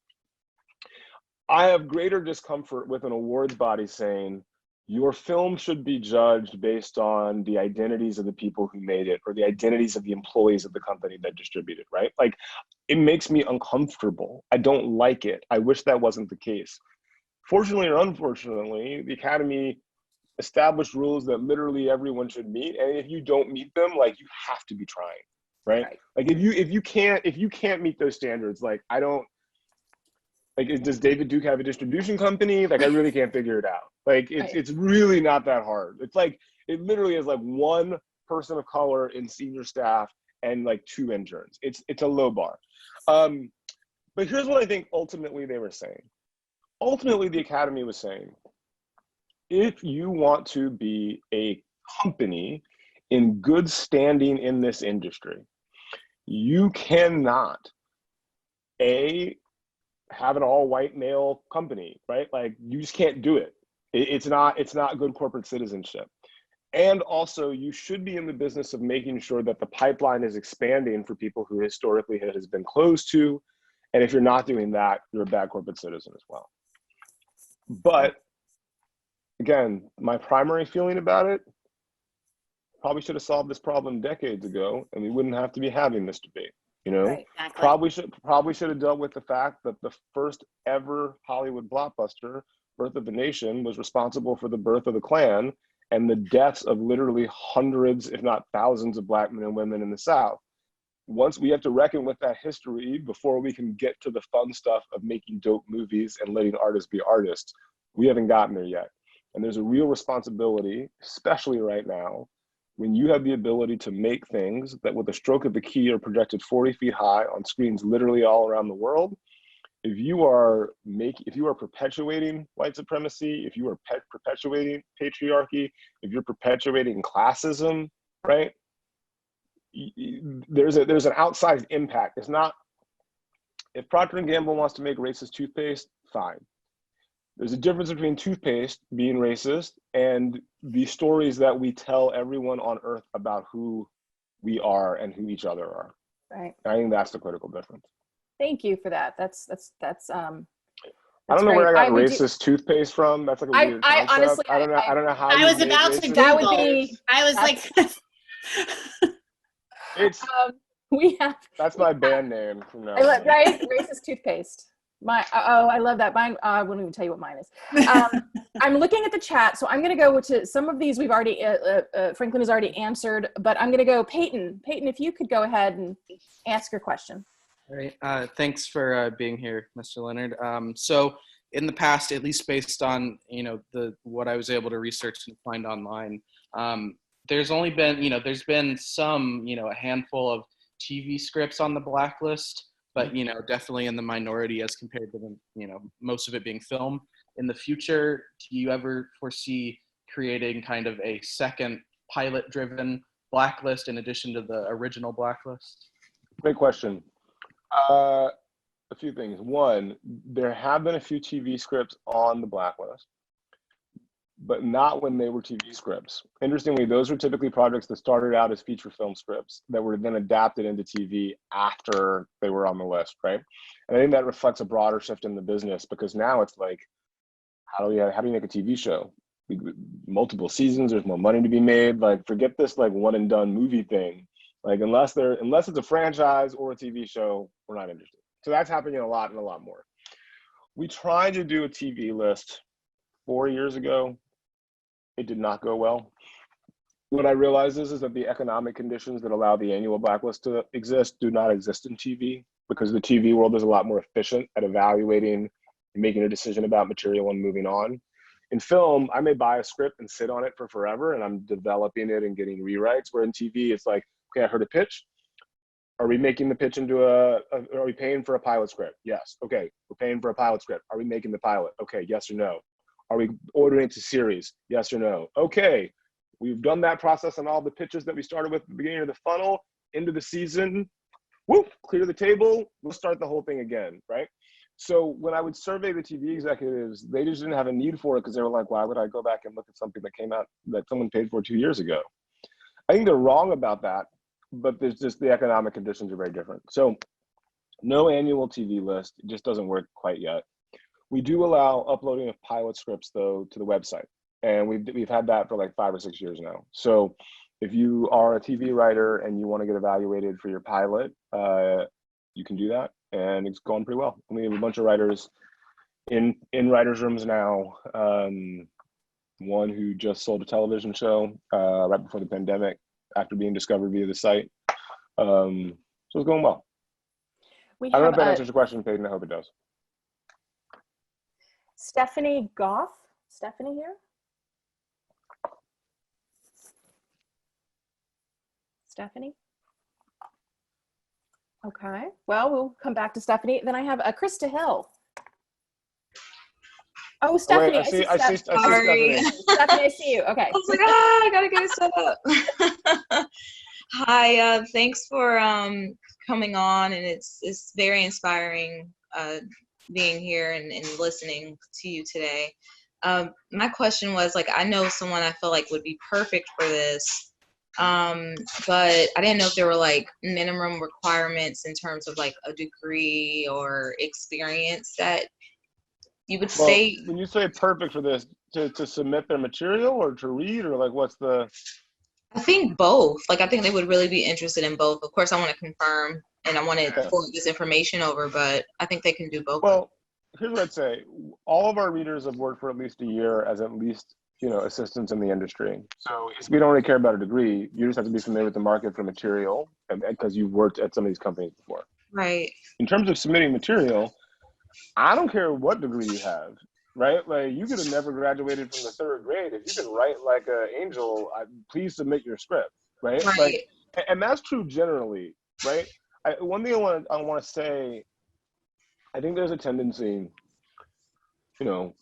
I have greater discomfort with an awards body saying, your film should be judged based on the identities of the people who made it or the identities of the employees of the company that distributed, right? Like, it makes me uncomfortable. I don't like it. I wish that wasn't the case. Fortunately or unfortunately, the Academy established rules that literally everyone should meet. And if you don't meet them, like, you have to be trying. Right? Like if you can't meet those standards, like I don't like, does David Duke have a distribution company? Like I really can't figure it out. Like it's really not that hard. It's like it literally is like 1 person of color in senior staff and like 2 interns. It's a low bar. But here's what I think ultimately they were saying. Ultimately, the Academy was saying, if you want to be a company in good standing in this industry, you cannot have an all-white male company, right? Like you just can't do it. It's not good corporate citizenship. And also you should be in the business of making sure that the pipeline is expanding for people who historically it has been closed to. And if you're not doing that, you're a bad corporate citizen as well. But again, my primary feeling about it, probably should have solved this problem decades ago, and we wouldn't have to be having this debate. You know, Right, exactly. probably should have dealt with the fact that the first ever Hollywood blockbuster, Birth of a Nation, was responsible for the birth of the Klan and the deaths of literally hundreds, if not thousands, of Black men and women in the South. Once we have to reckon with that history before we can get to the fun stuff of making dope movies and letting artists be artists, we haven't gotten there yet. And there's a real responsibility, especially right now, when you have the ability to make things that with a stroke of the key are projected 40 feet high on screens literally all around the world. If you are perpetuating white supremacy, if you are perpetuating patriarchy, if you're perpetuating classism, right? There's an outsized impact. It's not, if Procter & Gamble wants to make racist toothpaste, fine. There's a difference between toothpaste being racist and the stories that we tell everyone on earth about who we are and who each other are. Right. I think that's the critical difference. Thank you for that. That's I don't know great. where I got racist toothpaste from. That's like a weird concept. Honestly, I don't know how I you was make about to racist That would Google. be. I was like, It's We have. that's my band name from now I on. right? Racist toothpaste. I love that. Mine, I wouldn't even tell you what mine is. I'm looking at the chat, so I'm going to go to some of these we've already, Franklin has already answered, but I'm going to go Peyton. Peyton, if you could go ahead and ask your question. All right. Thanks for being here, Mr. Leonard. So in the past, at least based on, what I was able to research and find online, there's only been, there's been some, a handful of TV scripts on the blacklist, but, definitely in the minority as compared to the, most of it being film. In the future, do you ever foresee creating kind of a second pilot-driven blacklist in addition to the original blacklist? Great question. A few things. One, there have been a few TV scripts on the blacklist, but not when they were TV scripts. Interestingly, those were typically projects that started out as feature film scripts that were then adapted into TV after they were on the list, right? And I think that reflects a broader shift in the business, because now it's like, how do you make a TV show? Multiple seasons, there's more money to be made. Like, forget this like one and done movie thing. Like, unless it's a franchise or a TV show, we're not interested. So that's happening a lot and a lot more. We tried to do a TV list 4 years ago. It did not go well. What I realized is that the economic conditions that allow the annual blacklist to exist do not exist in TV, because the TV world is a lot more efficient at evaluating and making a decision about material and moving on. In film, I may buy a script and sit on it for forever, and I'm developing it and getting rewrites, where in TV, it's like, okay, I heard a pitch. Are we making the pitch into are we paying for a pilot script? Yes. Okay, we're paying for a pilot script. Are we making the pilot? Okay, yes or no. Are we ordering it to series? Yes or no? Okay, we've done that process on all the pitches that we started with at the beginning of the funnel, into the season. Whoop, clear the table. We'll start the whole thing again, right? So when I would survey the TV executives, they just didn't have a need for it, because they were like, why would I go back and look at something that came out that someone paid for 2 years ago? I think they're wrong about that, but there's just the economic conditions are very different. So no annual TV list, it just doesn't work quite yet. We do allow uploading of pilot scripts though to the website, and we've had that for like 5 or 6 years now. So if you are a TV writer and you want to get evaluated for your pilot, you can do that, and it's going pretty well. We have a bunch of writers in writers' rooms now. One who just sold a television show right before the pandemic after being discovered via the site. So it's going well. I don't know if that answers your question, Peyton. I hope it does. Stephanie Goff. Stephanie here? Stephanie? Okay. Well, we'll come back to Stephanie. Then I have Krista Hill. Oh, Stephanie. Wait, I see Sorry. Stephanie, I see you. Okay. I was like, I gotta get it set up. Hi, thanks for coming on, and it's very inspiring being here and listening to you today. My question was, like, I know someone I feel like would be perfect for this, but I didn't know if there were like minimum requirements in terms of like a degree or experience that you would say. When you say perfect for this, to submit their material or to read, or like what's the? I think both. Like, I think they would really be interested in both. Of course, I want to confirm and I want to forward this information over, but I think they can do both. Well, here's what I'd say. All of our readers have worked for at least a year as at least, assistants in the industry. So we don't really care about a degree. You just have to be familiar with the market for material, because you've worked at some of these companies before. Right. In terms of submitting material, I don't care what degree you have, right? Like, you could have never graduated from the 3rd grade. If you can write like an angel, please submit your script, right? Right. Like, and that's true generally, right? One thing I want to say, I think there's a tendency, look,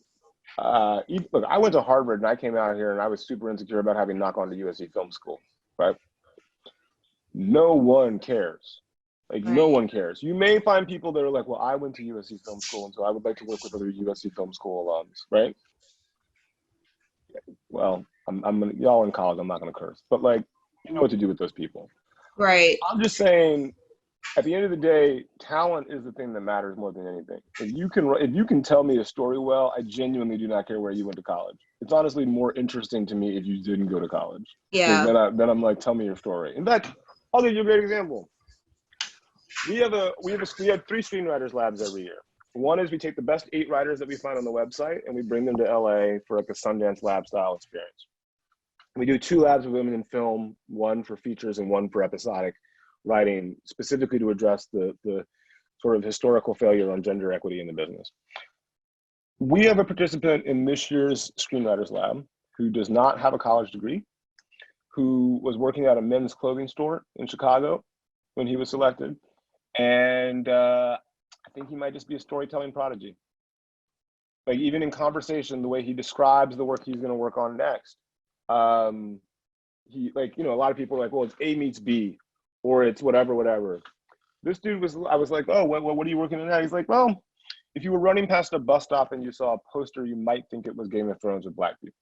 I went to Harvard and I came out here and I was super insecure about having knock on to USC Film School, right? No one cares. Like, right. No one cares. You may find people that are like, well, I went to USC Film School, and so I would like to work with other USC Film School alums, right? Well, y'all in college, I'm not going to curse, but like, you know what to do with those people. Right. I'm just saying, at the end of the day, talent is the thing that matters more than anything. If you can tell me a story well, I genuinely do not care where you went to college. It's honestly more interesting to me if you didn't go to college. Yeah. Then I'm like, tell me your story. In fact, I'll give you a great example. We have 3 screenwriters labs every year. One is we take the best 8 writers that we find on the website and we bring them to LA for like a Sundance lab style experience. We do 2 labs with women in film, 1 for features and 1 for episodic writing, specifically to address the sort of historical failure on gender equity in the business. We have a participant in this year's Screenwriters Lab who does not have a college degree, who was working at a men's clothing store in Chicago when he was selected. And I think he might just be a storytelling prodigy. Like even in conversation, the way he describes the work he's gonna work on next, he like, you know, a lot of people are like, well, it's A meets B, or it's whatever. This dude was, I was like, oh, what are you working on now? He's like, well, if you were running past a bus stop and you saw a poster, you might think it was Game of Thrones with black people.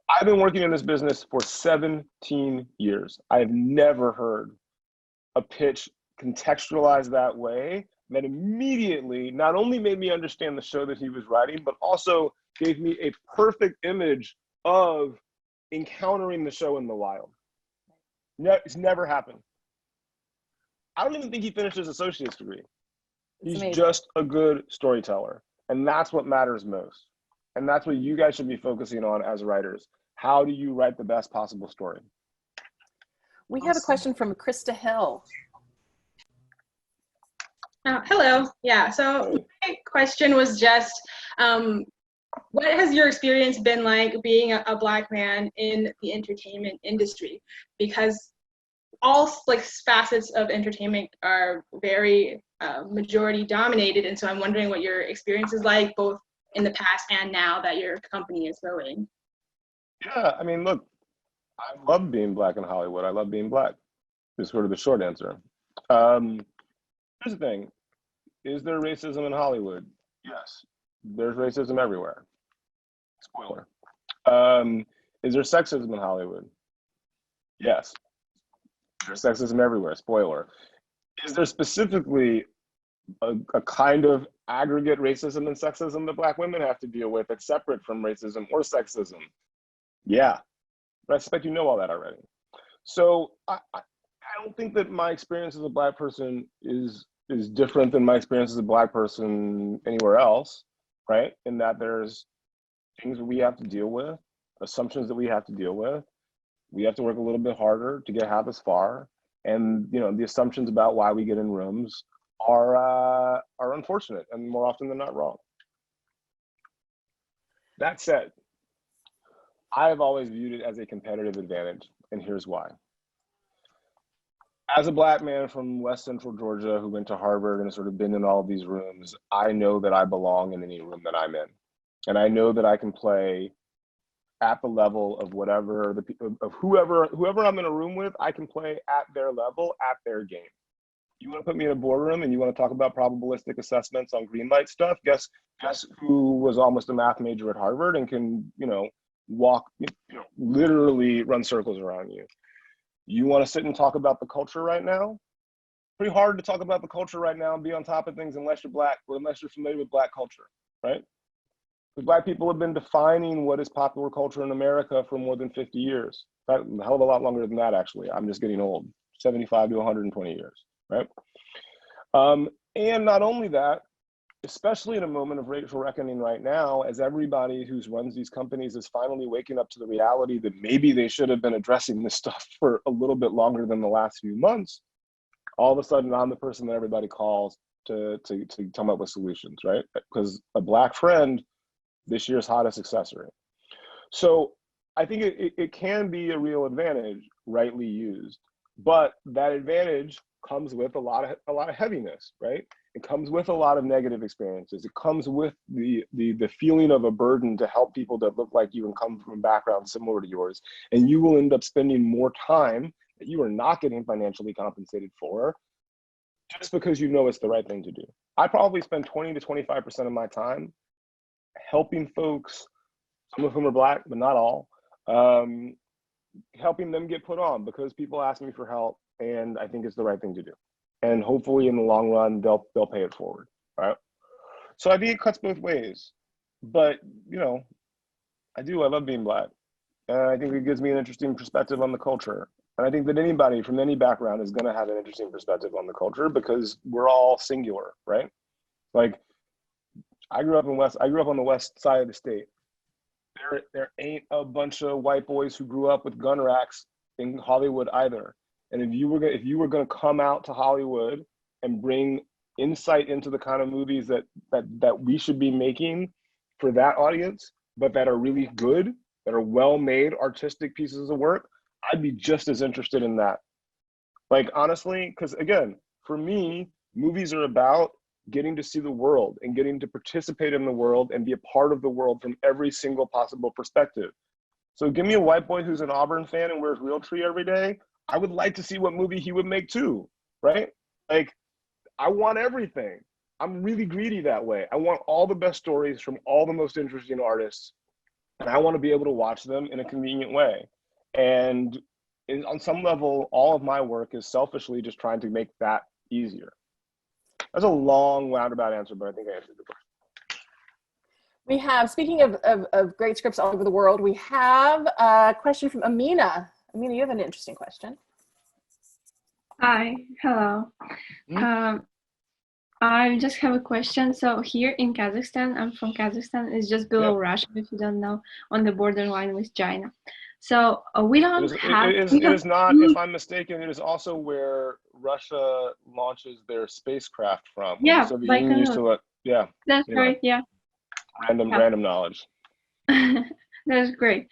I've been working in this business for 17 years. I've never heard a pitch contextualized that way that immediately not only made me understand the show that he was writing, but also gave me a perfect image of encountering the show in the wild. It's never happened. I don't even think he finished his associate's degree. He's just a good storyteller. And that's what matters most. And that's what you guys should be focusing on as writers. How do you write the best possible story? We have a question from Krista Hill. Hello. Yeah, so my question was just, what has your experience been like being a Black man in the entertainment industry? Because all like facets of entertainment are very majority dominated, and so I'm wondering what your experience is like both in the past and now that your company is growing. Yeah, I mean, look, I love being Black in Hollywood. I love being Black. Is sort of the short answer. Here's the thing. Is there racism in Hollywood? Yes. There's racism everywhere. Spoiler. Is there sexism in Hollywood? Yes. There's sexism everywhere. Spoiler. Is there specifically a kind of aggregate racism and sexism that Black women have to deal with that's separate from racism or sexism? Yeah. But I suspect you know all that already. So I don't think that my experience as a Black person is different than my experience as a Black person anywhere else, right? In that there's things that we have to deal with, assumptions that we have to deal with. We have to work a little bit harder to get half as far. And you know, the assumptions about why we get in rooms are unfortunate and more often than not wrong. That said, I have always viewed it as a competitive advantage, and here's why. As a Black man from West Central Georgia who went to Harvard and has sort of been in all of these rooms, I know that I belong in any room that I'm in. And I know that I can play at the level of whatever, of whoever I'm in a room with, I can play at their level, at their game. You want to put me in a boardroom and you want to talk about probabilistic assessments on green light stuff? Guess who was almost a math major at Harvard and can, you know, literally run circles around you. You want to sit and talk about the culture right now? Pretty hard to talk about the culture right now and be on top of things unless you're Black or unless you're familiar with Black culture, right? Because Black people have been defining what is popular culture in America for more than 50 years. A hell of a lot longer than that, actually. I'm just getting old, 75 to 120 years, right? And not only that, especially in a moment of racial reckoning right now, as everybody who runs these companies is finally waking up to the reality that maybe they should have been addressing this stuff for a little bit longer than the last few months, all of a sudden I'm the person that everybody calls to come up with solutions, right? Because a Black friend, this year's hottest accessory. So I think it can be a real advantage, rightly used, but that advantage comes with a lot of heaviness, right? It comes with a lot of negative experiences. It comes with the feeling of a burden to help people that look like you and come from a background similar to yours. And you will end up spending more time that you are not getting financially compensated for just because you know it's the right thing to do. I probably spend 20 to 25% of my time helping folks, some of whom are Black, but not all, helping them get put on because people ask me for help and I think it's the right thing to do. And hopefully in the long run, they'll pay it forward, right? So I think it cuts both ways, but you know, I love being Black. And I think it gives me an interesting perspective on the culture. And I think that anybody from any background is gonna have an interesting perspective on the culture because we're all singular, right? Like, I grew up on the west side of the state. There ain't a bunch of white boys who grew up with gun racks in Hollywood either. And if you were gonna come out to Hollywood and bring insight into the kind of movies that we should be making for that audience, but that are really good, that are well-made artistic pieces of work, I'd be just as interested in that. Like, honestly, because again, for me, movies are about getting to see the world and getting to participate in the world and be a part of the world from every single possible perspective. So give me a white boy who's an Auburn fan and wears Realtree every day. I would like to see what movie he would make too, right? Like, I want everything. I'm really greedy that way. I want all the best stories from all the most interesting artists, and I want to be able to watch them in a convenient way. And on some level, all of my work is selfishly just trying to make that easier. That's a long, roundabout answer, but I think I answered the question. We have, speaking of great scripts all over the world, we have a question from Amina. Amina, you have an interesting question. Hi, hello. I just have a question. So here in Kazakhstan, I'm from Kazakhstan, it's just below Russia, if you don't know, on the borderline with China. So we don't have. It is not, if I'm mistaken, it is also where Russia launches their spacecraft from. Yeah, the Soviet Union used to let, yeah. That's right, yeah. Random knowledge. That's great.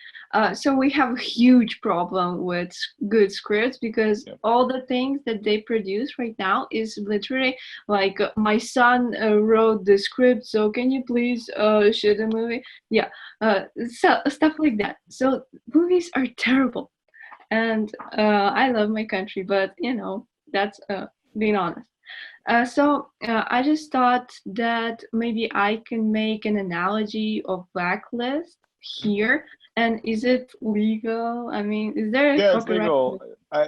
So we have a huge problem with good scripts because all the things that they produce right now is literally like, my son wrote the script, so can you please shoot a movie? Yeah, so stuff like that. So movies are terrible, and I love my country, but you know, that's being honest. So I just thought that maybe I can make an analogy of Blacklist here. And is it legal? I mean, is there a it's copyright? legal.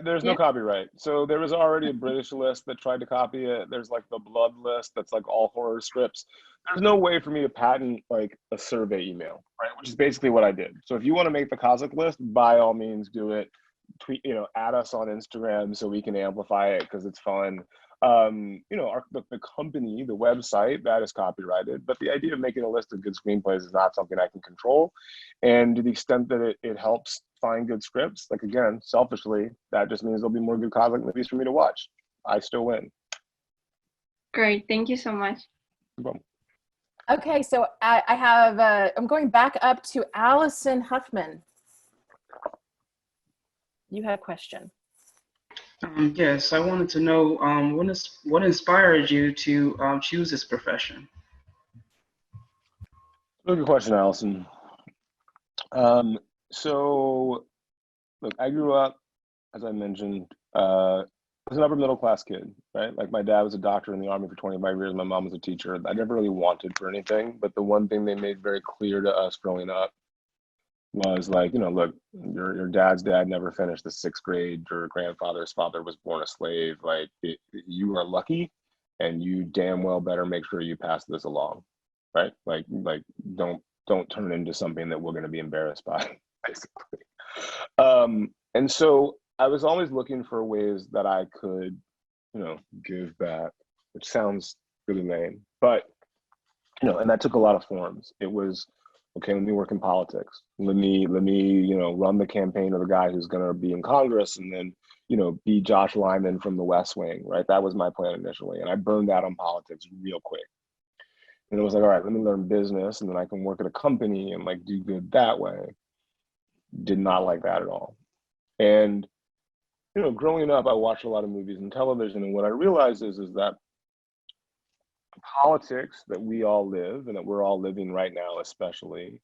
There's no copyright. So there was already a British list that tried to copy it. There's like the Blood list that's like all horror scripts. There's no way for me to patent like a survey email, right? Which is basically what I did. So if you want to make the Kazakh list, by all means do it. Tweet, add us on Instagram so we can amplify it because it's fun. The company, the website, that is copyrighted, but the idea of making a list of good screenplays is not something I can control. And to the extent that it helps find good scripts, like, again, selfishly, that just means there'll be more good Kazakh movies for me to watch. I still win. Great, thank you so much. No problem. Okay, so I have, I'm going back up to Allison Huffman. You had a question. Yes, I wanted to know what inspired you to choose this profession? Good question, Allison. So, look, I grew up, as I mentioned, as an upper middle class kid, right? Like, my dad was a doctor in the Army for 25 years. My mom was a teacher. I never really wanted for anything, but the one thing they made very clear to us growing up was like, look, your dad's dad never finished the 6th grade. Your grandfather's father was born a slave. Like, you are lucky, and you damn well better make sure you pass this along, right? Like don't turn it into something that we're going to be embarrassed by, basically. And so I was always looking for ways that I could, give back, which sounds really lame, but and that took a lot of forms. It was, okay, let me work in politics. Let me, run the campaign of the guy who's going to be in Congress, and then, be Josh Lyman from the West Wing, right? That was my plan initially. And I burned out on politics real quick. And it was like, all right, let me learn business, and then I can work at a company and like do good that way. Did not like that at all. And, growing up, I watched a lot of movies and television. And what I realized is that politics that we all live and that we're all living right now, especially,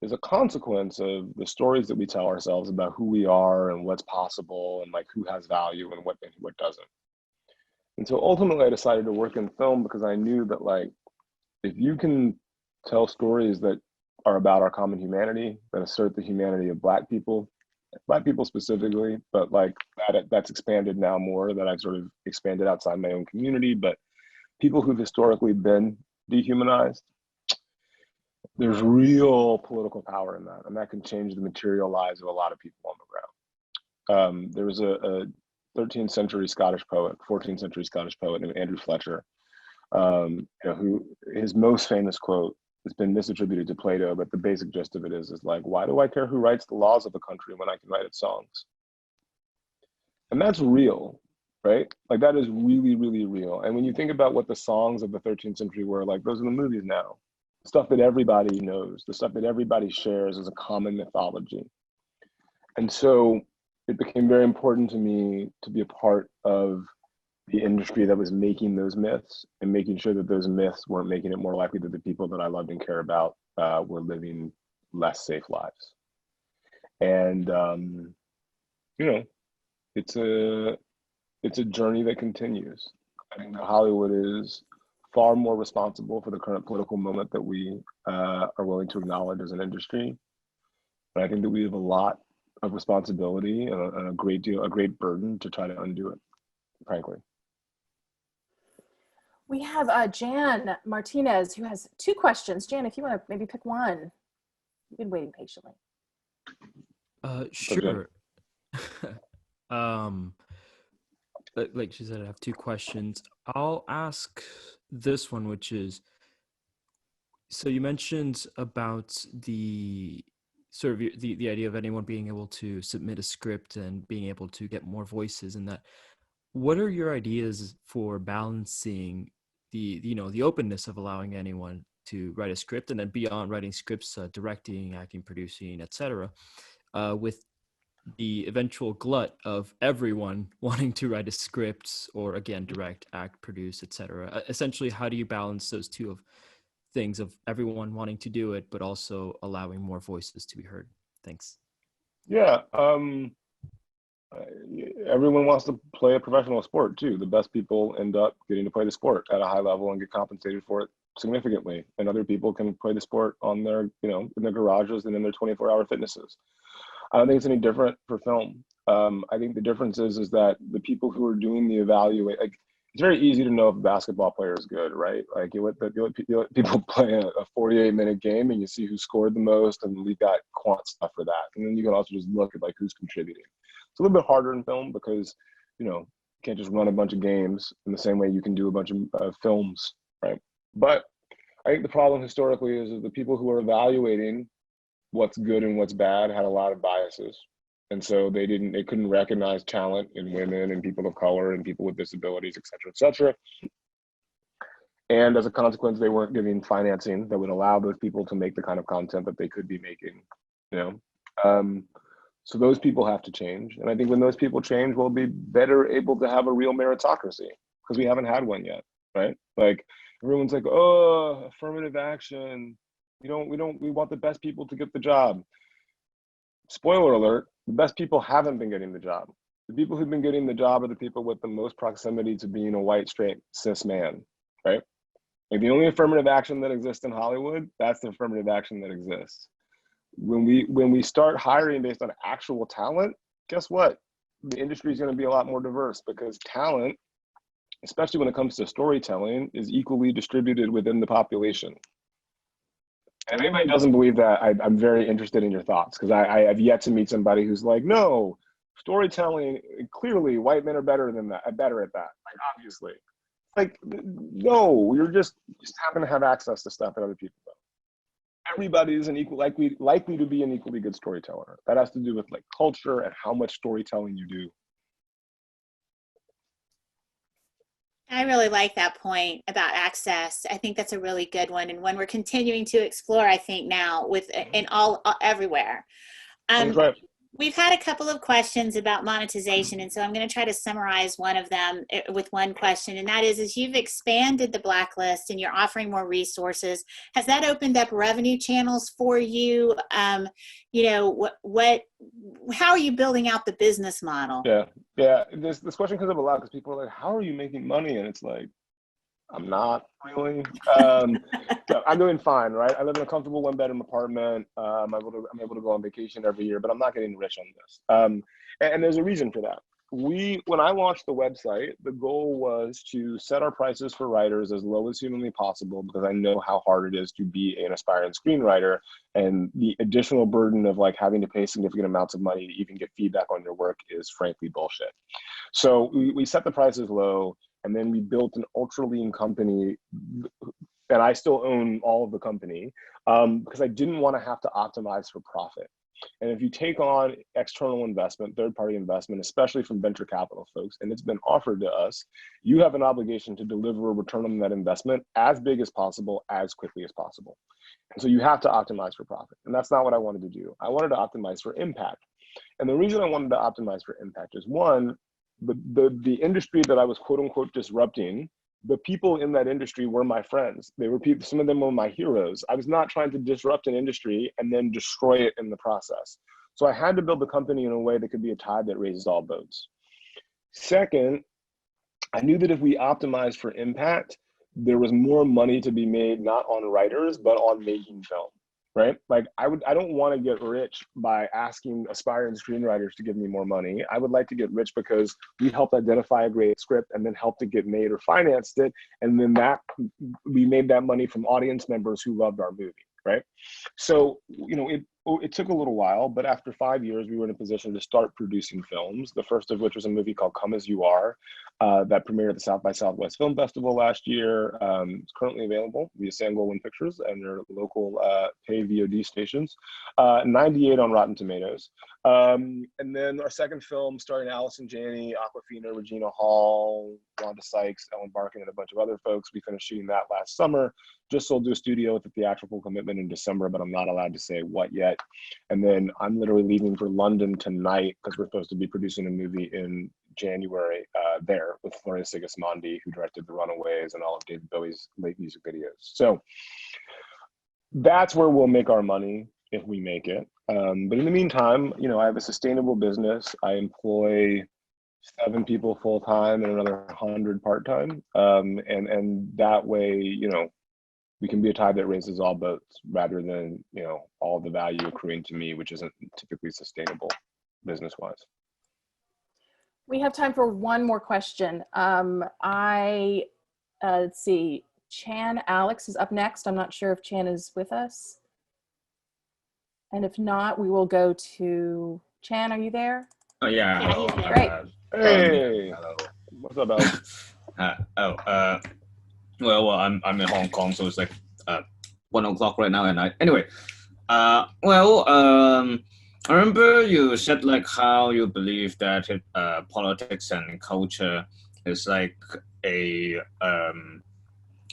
is a consequence of the stories that we tell ourselves about who we are and what's possible and like who has value and what doesn't. And so ultimately I decided to work in film because I knew that, like, if you can tell stories that are about our common humanity, that assert the humanity of Black people specifically, but like that's expanded now more, that I've sort of expanded outside my own community, but people who've historically been dehumanized, there's real political power in that, and that can change the material lives of a lot of people on the ground. There was a 13th century Scottish poet, 14th century Scottish poet named Andrew Fletcher, who his most famous quote has been misattributed to Plato, but the basic gist of it is like, why do I care who writes the laws of a country when I can write its songs? And that's real, right? Like that is really, really real. And when you think about what the songs of the 13th century were, like those are the movies now. Stuff that everybody knows, the stuff that everybody shares as a common mythology. And so it became very important to me to be a part of the industry that was making those myths and making sure that those myths weren't making it more likely that the people that I loved and care about were living less safe lives. And, it's a journey that continues. I think that Hollywood is far more responsible for the current political moment that we are willing to acknowledge as an industry. But I think that we have a lot of responsibility and a great burden to try to undo it, frankly. We have Jan Martinez, who has 2 questions. Jan, if you want to maybe pick one. You've been waiting patiently. Sure. Like she said, I have 2 questions. I'll ask this one, which is, so you mentioned about the sort of the idea of anyone being able to submit a script and being able to get more voices in that. What are your ideas for balancing the openness of allowing anyone to write a script, and then beyond writing scripts, directing, acting, producing, etc., with the eventual glut of everyone wanting to write a script or, again, direct, act, produce, etc.? Essentially, how do you balance those two things of everyone wanting to do it, but also allowing more voices to be heard? Thanks. Yeah. Everyone wants to play a professional sport too. The best people end up getting to play the sport at a high level and get compensated for it significantly. And other people can play the sport on their, in their garages and in their 24-hour fitnesses. I don't think it's any different for film. I think the difference is that the people who are doing the evaluate, like, it's very easy to know if a basketball player is good, right? Like you let people play a 48-minute game and you see who scored the most, and we've got quant stuff for that. And then you can also just look at like who's contributing. It's a little bit harder in film because, you can't just run a bunch of games in the same way you can do a bunch of films, right? But I think the problem historically is the people who are evaluating what's good and what's bad had a lot of biases. And so they couldn't recognize talent in women and people of color and people with disabilities, et cetera, et cetera. And as a consequence, they weren't giving financing that would allow those people to make the kind of content that they could be making, So those people have to change. And I think when those people change, we'll be better able to have a real meritocracy, because we haven't had one yet, right? Like everyone's like, oh, affirmative action. We want the best people to get the job. Spoiler alert, the best people haven't been getting the job. The people who've been getting the job are the people with the most proximity to being a white, straight, cis man, right? Like the only affirmative action that exists in Hollywood, that's the affirmative action that exists. When we start hiring based on actual talent, guess what? The industry is going to be a lot more diverse, because talent, especially when it comes to storytelling, is equally distributed within the population. And if anybody doesn't believe that, I'm very interested in your thoughts, because I have yet to meet somebody who's like, no, storytelling, clearly white men are better at that. Like, obviously. Like, no, you're just happen to have access to stuff that other people don't. Everybody is likely to be an equally good storyteller. That has to do with like culture and how much storytelling you do. I really like that point about access. I think that's a really good one, and one we're continuing to explore, I think, now everywhere. That's right. We've had a couple of questions about monetization, and so I'm going to try to summarize one of them with one question, and that is, as you've expanded the blacklist and you're offering more resources, has that opened up revenue channels for you? How are you building out the business model? Yeah. This question comes up a lot because people are like, how are you making money? And it's like, I'm not really. I'm doing fine, right? I live in a comfortable 1-bedroom apartment. I'm able to go on vacation every year, but I'm not getting rich on this. And there's a reason for that. When I launched the website, the goal was to set our prices for writers as low as humanly possible, because I know how hard it is to be an aspiring screenwriter, and the additional burden of like having to pay significant amounts of money to even get feedback on your work is frankly bullshit. So we set the prices low. And then we built an ultra lean company, and I still own all of the company because I didn't want to have to optimize for profit. And if you take on external investment, third-party investment, especially from venture capital folks, and it's been offered to us, you have an obligation to deliver a return on that investment as big as possible, as quickly as possible. And so you have to optimize for profit. And that's not what I wanted to do. I wanted to optimize for impact. And the reason I wanted to optimize for impact is, one, the industry that I was quote unquote disrupting, the people in that industry were my friends. They were people, some of them were my heroes. I was not trying to disrupt an industry and then destroy it in the process. So I had to build the company in a way that could be a tide that raises all boats. Second, I knew that if we optimized for impact, there was more money to be made, not on writers, but on making film, right? Like I don't want to get rich by asking aspiring screenwriters to give me more money. I would like to get rich because we helped identify a great script and then helped it get made or financed it. And then we made that money from audience members who loved our movie, right? So, it took a little while, but after 5 years, we were in a position to start producing films. The first of which was a movie called Come As You Are that premiered at the South by Southwest Film Festival last year. It's currently available via Sangolin Pictures and their local pay VOD stations. 98 on Rotten Tomatoes. And then our second film starring Allison Janney, Awkwafina, Regina Hall, Wanda Sykes, Ellen Barkin, and a bunch of other folks. We finished shooting that last summer. Just sold to a studio with a theatrical commitment in December, but I'm not allowed to say what yet. And then I'm literally leaving for London tonight because we're supposed to be producing a movie in January there with Floria Sigismondi, who directed The Runaways and all of David Bowie's late music videos. So that's where we'll make our money if we make it. But in the meantime, I have a sustainable business. I employ 7 people full-time and another 100 part-time. And that way, we can be a tide that raises all boats rather than, all the value accruing to me, which isn't typically sustainable business-wise. We have time for one more question. Let's see, Chan Alex is up next. I'm not sure if Chan is with us. And if not, we will go to Chan. Are you there? Oh, yeah. Yeah, Hello. he's there. Hey. Hello. What's up, Alex? Well, I'm in Hong Kong, so it's like 1 o'clock right now at night. Anyway, I remember you said like how you believe that politics and culture is like a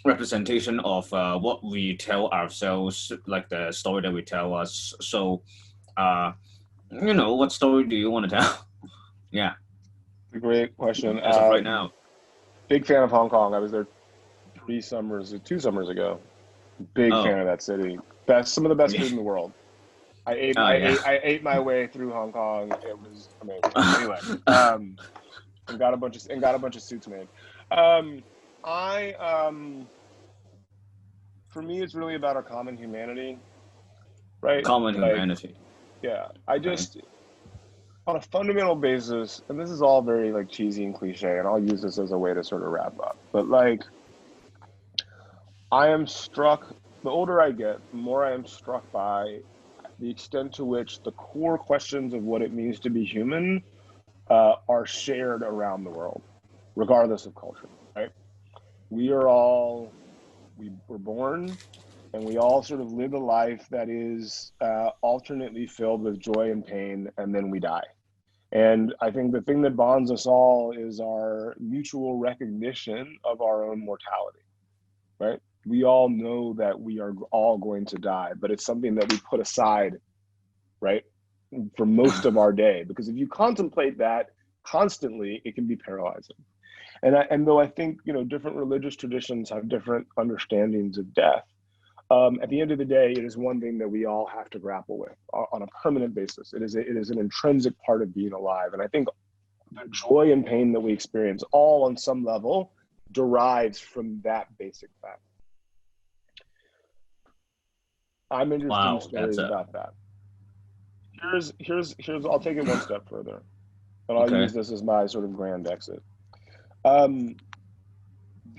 representation of what we tell ourselves, like the story that we tell us. So, what story do you want to tell? Yeah. Great question. As of right now. Big fan of Hong Kong. I was there 2 summers ago. Big fan of that city. Some of the best food in the world. I ate my way through Hong Kong. It was amazing. Anyway, and got a bunch of suits made. For me, it's really about our common humanity, right? Common humanity. Yeah, I just, on a fundamental basis, and this is all very like cheesy and cliche, and I'll use this as a way to sort of wrap up, but like, I am struck, the older I get, the more I am struck by the extent to which the core questions of what it means to be human are shared around the world, regardless of culture, right? We were born, and we all sort of live a life that is alternately filled with joy and pain, and then we die. And I think the thing that bonds us all is our mutual recognition of our own mortality, right? We all know that we are all going to die, but it's something that we put aside, right, for most of our day. Because if you contemplate that constantly, it can be paralyzing. And though I think, different religious traditions have different understandings of death, at the end of the day, it is one thing that we all have to grapple with on a permanent basis. It is an intrinsic part of being alive. And I think the joy and pain that we experience all on some level derives from that basic fact. I'm interested in stories about that. Here's I'll take it one step further, and I'll use this as my sort of grand exit.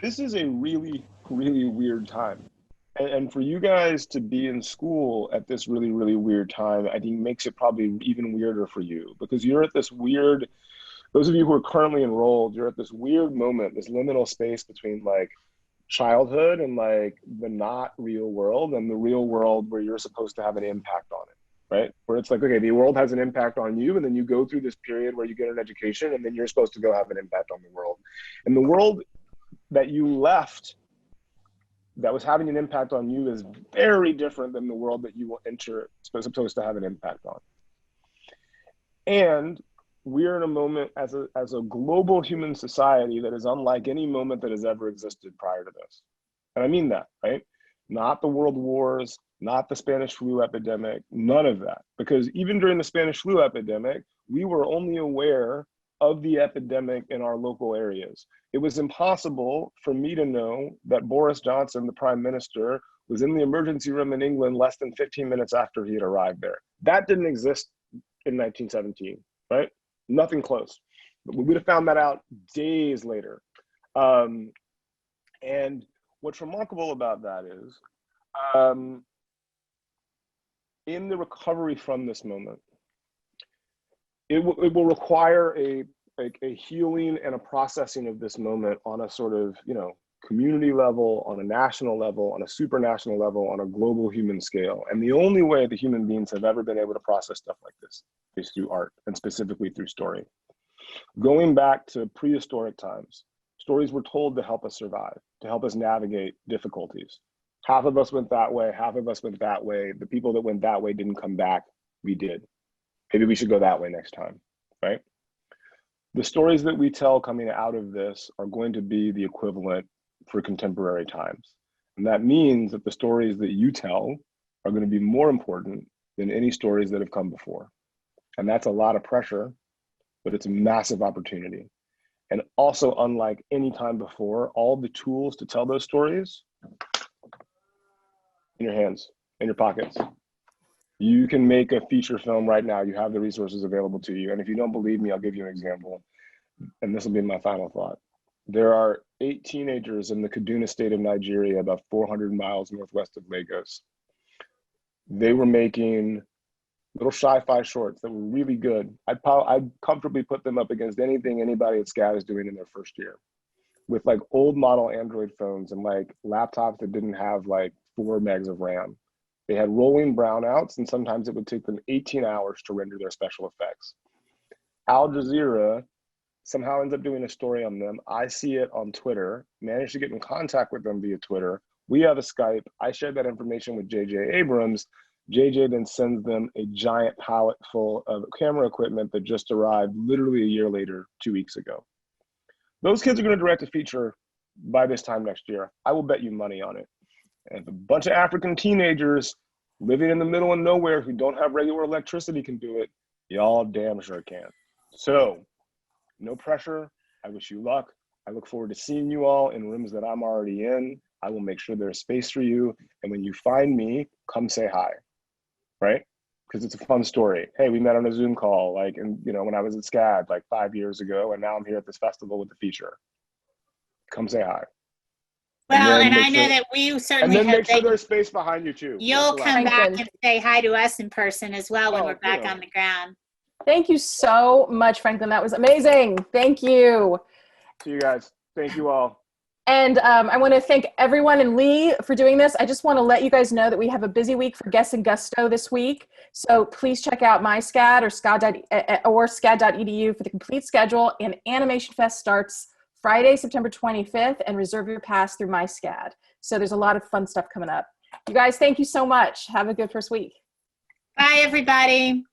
This is a really, really weird time. And for you guys to be in school at this really, really weird time, I think makes it probably even weirder for you, because you're at this weird Those of you who are currently enrolled, you're at this weird moment, this liminal space between like childhood and like the not real world and the real world where you're supposed to have an impact on it, right? Where it's like, okay, the world has an impact on you, and then you go through this period where you get an education, and then you're supposed to go have an impact on the world. And the world that you left that was having an impact on you is very different than the world that you will enter supposed to have an impact on. And we're in a moment as a global human society that is unlike any moment that has ever existed prior to this. And I mean that, right? Not the world wars, not the Spanish flu epidemic, none of that. Because even during the Spanish flu epidemic, we were only aware of the epidemic in our local areas. It was impossible for me to know that Boris Johnson, the Prime Minister, was in the emergency room in England less than 15 minutes after he had arrived there. That didn't exist in 1917, right? Nothing close. But we would have found that out days later. And what's remarkable about that is, in the recovery from this moment, it will require a healing and a processing of this moment on a sort of, community level, on a national level, on a supranational level, on a global human scale. And the only way the human beings have ever been able to process stuff like this is through art, and specifically through story. Going back to prehistoric times, stories were told to help us survive, to help us navigate difficulties. Half of us went that way, half of us went that way. The people that went that way didn't come back, we did. Maybe we should go that way next time, right? The stories that we tell coming out of this are going to be the equivalent for contemporary times. And that means that the stories that you tell are going to be more important than any stories that have come before. And that's a lot of pressure, but it's a massive opportunity. And also, unlike any time before, all the tools to tell those stories in your hands, in your pockets. You can make a feature film right now. You have the resources available to you. And if you don't believe me, I'll give you an example. And this will be my final thought. There are 8 teenagers in the Kaduna state of Nigeria, about 400 miles northwest of Lagos. They were making little sci-fi shorts that were really good. I'd comfortably put them up against anything anybody at SCAD is doing in their first year, with like old model Android phones and like laptops that didn't have like 4 megs of RAM. They had rolling brownouts, and sometimes it would take them 18 hours to render their special effects. Al Jazeera somehow ends up doing a story on them. I see it on Twitter, managed to get in contact with them via Twitter. We have a Skype. I shared that information with JJ Abrams. JJ then sends them a giant pallet full of camera equipment that just arrived literally a year later, 2 weeks ago. Those kids are going to direct a feature by this time next year. I will bet you money on it. And if a bunch of African teenagers living in the middle of nowhere who don't have regular electricity can do it, y'all damn sure can. So, no pressure. I wish you luck. I look forward to seeing you all in rooms that I'm already in. I will make sure there's space for you. And when you find me, come say hi, right? Because it's a fun story. Hey, we met on a Zoom call, like, and when I was at SCAD like 5 years ago, and now I'm here at this festival with the feature. Come say hi. Well, and I know that we certainly hope make sure there's space behind you too. You'll come back and say hi to us in person as well when we're back on the ground. Thank you so much, Franklin. That was amazing. Thank you. See you guys. Thank you all. And I want to thank everyone and Lee for doing this. I just want to let you guys know that we have a busy week for Guess and Gusto this week. So please check out MySCAD or scad.edu for the complete schedule. And Animation Fest starts Friday, September 25th, and reserve your pass through MySCAD. So there's a lot of fun stuff coming up. You guys, thank you so much. Have a good first week. Bye, everybody.